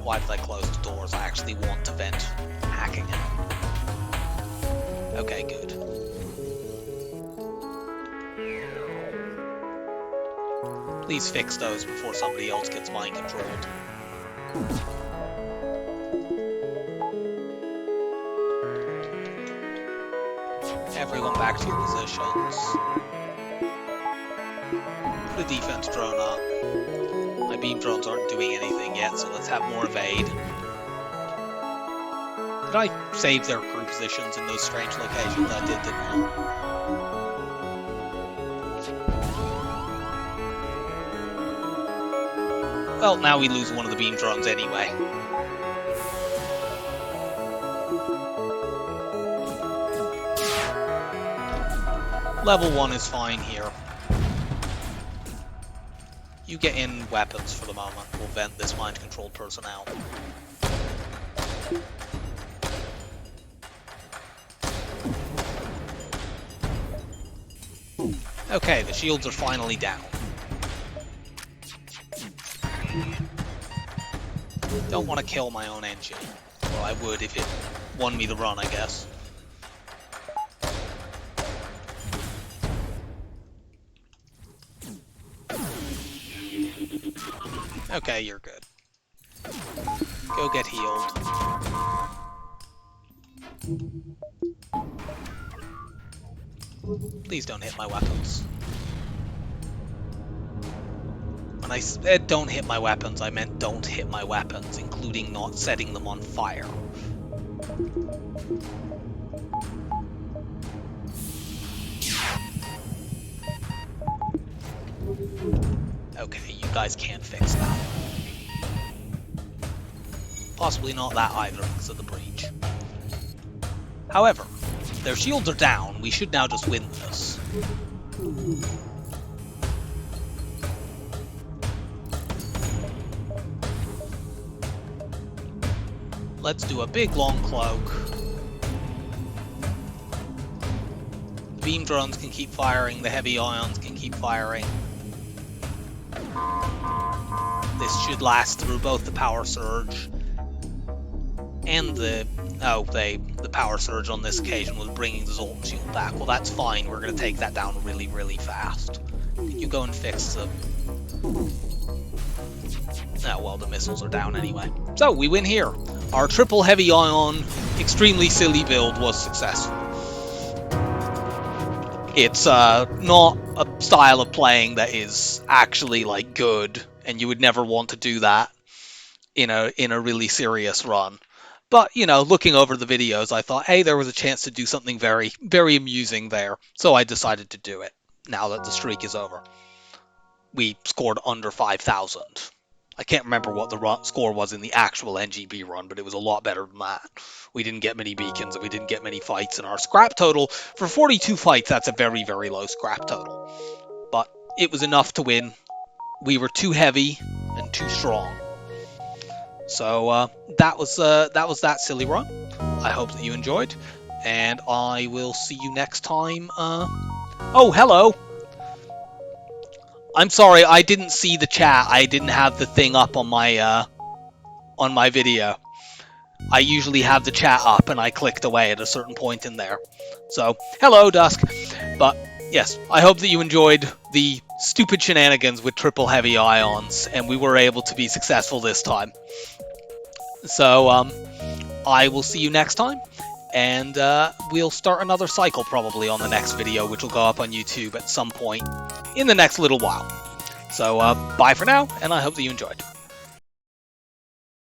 Why did I close the doors? I actually want to vent hacking it. Okay, good. Please fix those before somebody else gets mind controlled. Everyone back to your positions. Put a defense drone up. My beam drones aren't doing anything yet, so let's have more evade. Did I save their crew positions in those strange locations? I did, didn't I? Well, now we lose one of the beam drones anyway. Level 1 is fine here. You get in weapons for the moment. We'll vent this mind-controlled person out. Okay, the shields are finally down. Don't want to kill my own engine. Well, I would if it won me the run, I guess. Okay, you're good. Go get healed. Please don't hit my weapons. When I said don't hit my weapons, I meant don't hit my weapons, including not setting them on fire. Okay, you guys can't fix that. Possibly not that either because of the breach. However, their shields are down. We should now just win this. Let's do a big long cloak. The beam drones can keep firing, the heavy ions can keep firing. This should last through both the power surge and the power surge on this occasion was bringing the Zoltan shield back. Well, that's fine. We're going to take that down really, really fast. Can you go and fix the... Oh, well, the missiles are down anyway. So, we win here. Our triple heavy ion, extremely silly build was successful. It's not a style of playing that is actually, like, good, and you would never want to do that in a really serious run. But, you know, looking over the videos, I thought, hey, there was a chance to do something very, very amusing there. So I decided to do it, now that the streak is over. We scored under 5,000. I can't remember what the score was in the actual Engi B run, but it was a lot better than that. We didn't get many beacons, and we didn't get many fights, and our scrap total, for 42 fights, that's a very, very low scrap total. But it was enough to win. We were too heavy and too strong. So that was that silly run. I hope that you enjoyed, and I will see you next time. Oh, hello! I'm sorry, I didn't see the chat. I didn't have the thing up on my video. I usually have the chat up, and I clicked away at a certain point in there. So, hello, Dusk. But yes, I hope that you enjoyed the stupid shenanigans with triple heavy ions, and we were able to be successful this time. So, I will see you next time, and we'll start another cycle probably on the next video, which will go up on YouTube at some point in the next little while. So, bye for now, and I hope that you enjoyed.